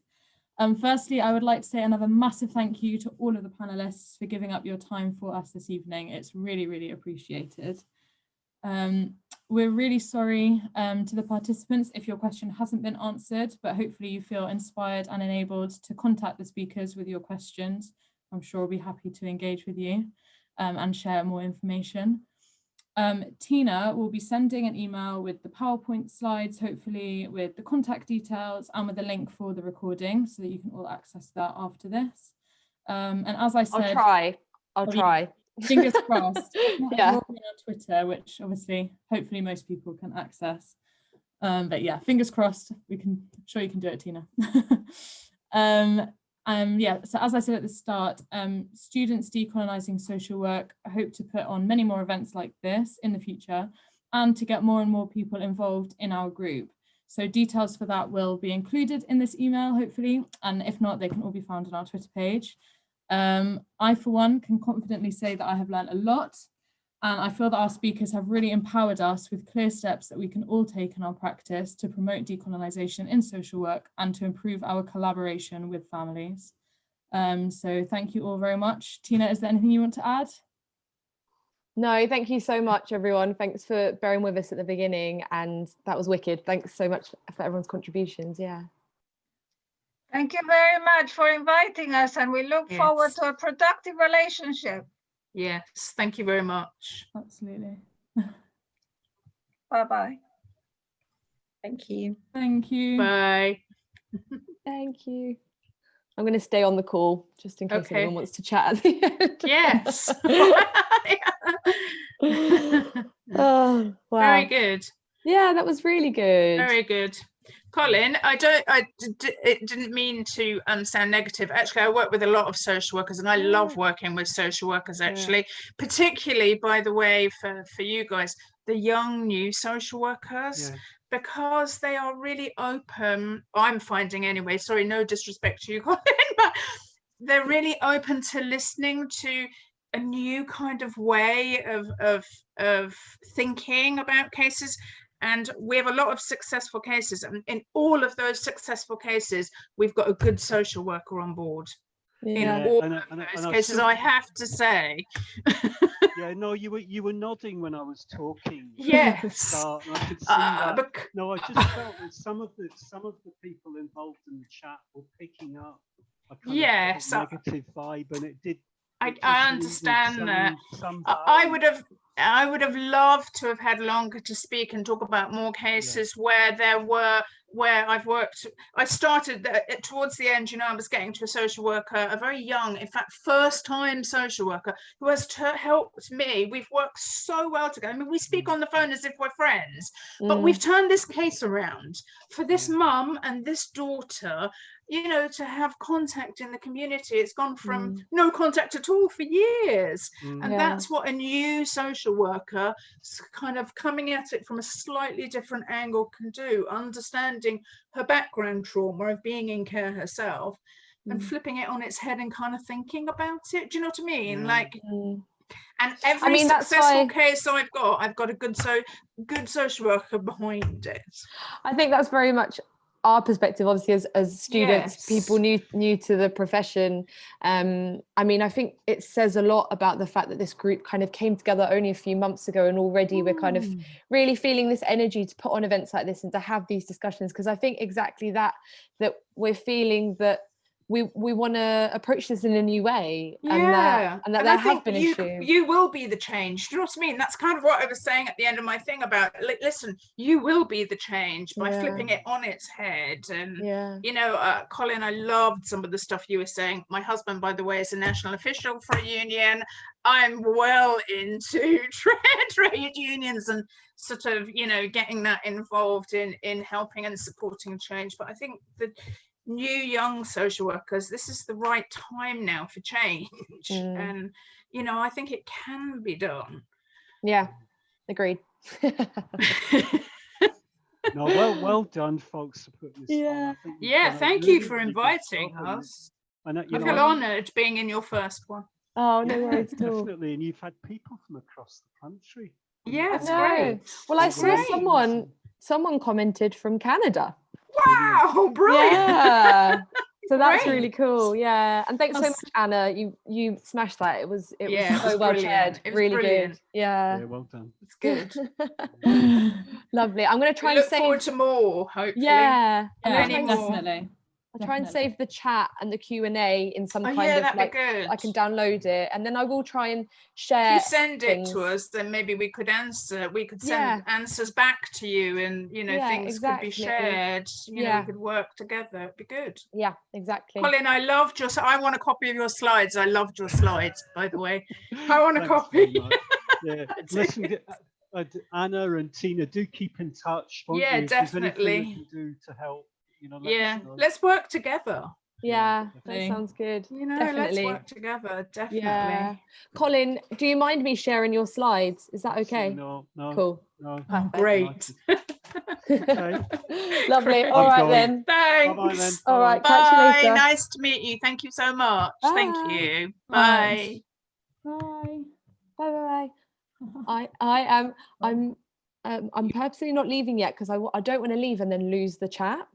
Speaker 1: Firstly, I would like to say another massive thank you to all of the panelists for giving up your time for us this evening. It's really, really appreciated. We're really sorry to the participants if your question hasn't been answered, but hopefully you feel inspired and enabled to contact the speakers with your questions. I'm sure we'll be happy to engage with you and share more information. Tina will be sending an email with the PowerPoint slides, hopefully with the contact details and with a link for the recording so that you can all access that after this. And as I said,
Speaker 9: I'll try.
Speaker 1: Fingers crossed.
Speaker 9: Yeah.
Speaker 1: On Twitter, which obviously, hopefully most people can access. But yeah, fingers crossed. I'm sure you can do it, Tina. Yeah, so as I said at the start, Students Decolonising Social Work hope to put on many more events like this in the future and to get more and more people involved in our group. So details for that will be included in this email, hopefully, and if not, they can all be found on our Twitter page. I, for one, can confidently say that I have learned a lot, and I feel that our speakers have really empowered us with clear steps that we can all take in our practice to promote decolonisation in social work and to improve our collaboration with families. So thank you all very much. Tina, is there anything you want to add?
Speaker 9: No, thank you so much, everyone. Thanks for bearing with us at the beginning, and that was wicked. Thanks so much for everyone's contributions. Yeah.
Speaker 3: Thank you very much for inviting us, and we look forward to a productive relationship.
Speaker 4: Yes, thank you very much.
Speaker 1: Absolutely.
Speaker 3: Bye-bye.
Speaker 5: Thank you.
Speaker 1: Thank you.
Speaker 4: Bye.
Speaker 9: Thank you. I'm going to stay on the call just in case anyone wants to chat at the end.
Speaker 4: Yes.
Speaker 9: Oh, wow.
Speaker 4: Very good.
Speaker 9: Yeah, that was really good.
Speaker 4: Very good. Colin, it didn't mean to sound negative. Actually, I work with a lot of social workers, and I love working with social workers, actually, particularly, by the way, for you guys, the young new social workers, because they are really open. I'm finding anyway, sorry, no disrespect to you, Colin, but they're really open to listening to a new kind of way of thinking about cases. And we have a lot of successful cases, and in all of those successful cases, we've got a good social worker on board. In all of those cases, I have to say.
Speaker 2: Yeah, no, you were nodding when I was talking.
Speaker 4: Yes.
Speaker 2: And I could see that. No, I just felt that some of the people involved in the chat were picking up a kind of negative vibe, and it did.
Speaker 4: I understand that. I would have loved to have had longer to speak and talk about more cases where I've worked. I started towards the end, I was getting to a social worker, a very young, in fact, first time social worker who has helped me. We've worked so well together. I mean, we speak on the phone as if we're friends, but we've turned this case around for this mum and this daughter, to have contact in the community. It's gone from no contact at all for years. And that's what a new social worker kind of coming at it from a slightly different angle can do, understanding her background trauma of being in care herself and flipping it on its head and kind of thinking about it. Do you know what I mean? And every successful case I've got a good social worker behind it.
Speaker 9: I think that's very much our perspective, obviously, as students, people new to the profession. I mean, I think it says a lot about the fact that this group kind of came together only a few months ago, and already we're kind of really feeling this energy to put on events like this and to have these discussions, because I think exactly that we're feeling that we want to approach this in a new way, and that there have been issues.
Speaker 4: You will be the change. Do you know what I mean? That's kind of what I was saying at the end of my thing about, listen, you will be the change by flipping it on its head. And Colin, I loved some of the stuff you were saying. My husband, by the way, is a national official for a union. I'm well into trade unions and sort of getting that involved in helping and supporting change. But I think that new young social workers, this is the right time now for change. And I think it can be done.
Speaker 9: Agreed.
Speaker 2: No, well done, folks, for putting this on.
Speaker 4: Thank you for inviting us. I feel honoured being in your first one.
Speaker 9: Oh, no worries at all.
Speaker 2: Definitely, and you've had people from across the country.
Speaker 4: It's great.
Speaker 9: Well, I saw someone commented from Canada.
Speaker 4: Wow, brilliant.
Speaker 9: Yeah. So that's really cool. Yeah. And thanks so much, Anna. You smashed that. It was so well shared. Really good. Yeah.
Speaker 2: Well done.
Speaker 4: It's good.
Speaker 9: Lovely. I'm going to try and
Speaker 4: look forward to more, hopefully.
Speaker 1: Definitely.
Speaker 9: I'll try and save the chat and the Q&A in some kind of I can download it, and then I will try and share.
Speaker 4: If you send it to us, then maybe we could answer. We could send answers back to you, and things could be shared. We could work together. It'd be good.
Speaker 9: Yeah, exactly.
Speaker 4: Colin, I loved I want a copy of your slides. I loved your slides, by the way. I want a copy.
Speaker 2: Listen, Anna and Tina, do keep in touch.
Speaker 4: Definitely.
Speaker 2: Do to help.
Speaker 4: Let's work together.
Speaker 9: That sounds good.
Speaker 4: Let's work together. Definitely.
Speaker 9: Colin, do you mind me sharing your slides? Is that okay?
Speaker 2: No.
Speaker 9: Cool.
Speaker 2: No.
Speaker 4: Great.
Speaker 2: Okay.
Speaker 9: Lovely. All right then.
Speaker 4: Thanks.
Speaker 2: Bye then.
Speaker 9: All right.
Speaker 4: Bye.
Speaker 9: Catch you later.
Speaker 4: Nice to meet you. Thank you so much.
Speaker 9: Bye.
Speaker 4: Thank you. Bye.
Speaker 1: Bye.
Speaker 9: Bye. I'm purposely not leaving yet because I don't want to leave and then lose the chat.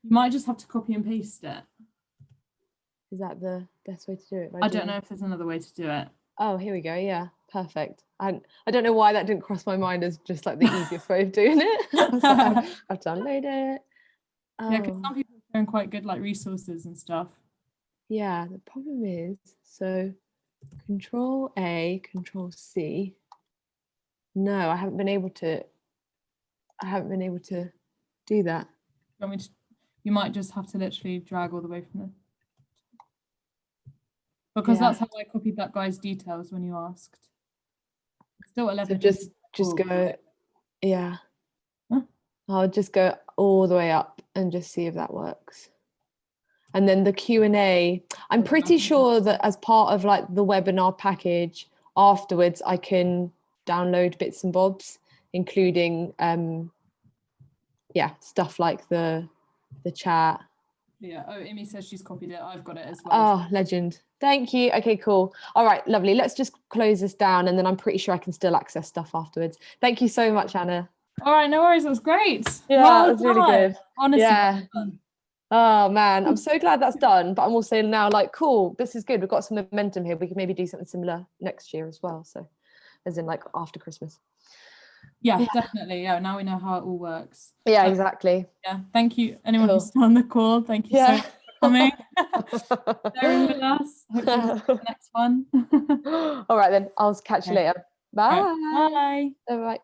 Speaker 1: You might just have to copy and paste it.
Speaker 9: Is that the best way to do it?
Speaker 1: I don't know if there's another way to do it.
Speaker 9: Oh, here we go. Yeah, perfect. I don't know why that didn't cross my mind as just like the easiest way of doing it. So I've downloaded it.
Speaker 1: Yeah, because some people are showing quite good resources and stuff.
Speaker 9: Yeah, the problem is, so Control A, Control C. No, I haven't been able to do that.
Speaker 1: You might just have to literally drag all the way from because that's how I copied that guy's details when you asked. Still
Speaker 9: So
Speaker 1: 11.
Speaker 9: just
Speaker 1: Cool.
Speaker 9: go, yeah.
Speaker 1: Huh?
Speaker 9: I'll just go all the way up and just see if that works. And then the Q&A, I'm pretty sure that as part of like the webinar package afterwards, I can download bits and bobs, including stuff like the chat.
Speaker 1: Yeah. Oh, Amy says she's copied it. I've got it as well.
Speaker 9: Oh, legend. Thank you. Okay, cool. All right, lovely. Let's just close this down, and then I'm pretty sure I can still access stuff afterwards. Thank you so much, Anna.
Speaker 1: All right, no worries. That was great.
Speaker 9: Yeah,
Speaker 1: Well
Speaker 9: that was really
Speaker 1: done.
Speaker 9: good.
Speaker 1: Honestly.
Speaker 9: Yeah.
Speaker 1: well done.
Speaker 9: Oh man, I'm so glad that's done. But I'm also now like, cool, this is good. We've got some momentum here. We can maybe do something similar next year as well. So, as in like after Christmas.
Speaker 1: Yeah, definitely. Yeah, now we know how it all works.
Speaker 9: Yeah,
Speaker 1: So,
Speaker 9: exactly.
Speaker 1: yeah, thank you. Anyone
Speaker 9: Cool.
Speaker 1: who's still on the call, thank you so
Speaker 9: Yeah.
Speaker 1: much for coming. Sharing with us. Hopefully we'll see you the next one.
Speaker 9: All right then, I'll catch you
Speaker 1: Okay.
Speaker 9: later.
Speaker 1: Right,
Speaker 9: Bye.
Speaker 1: bye.
Speaker 9: Bye.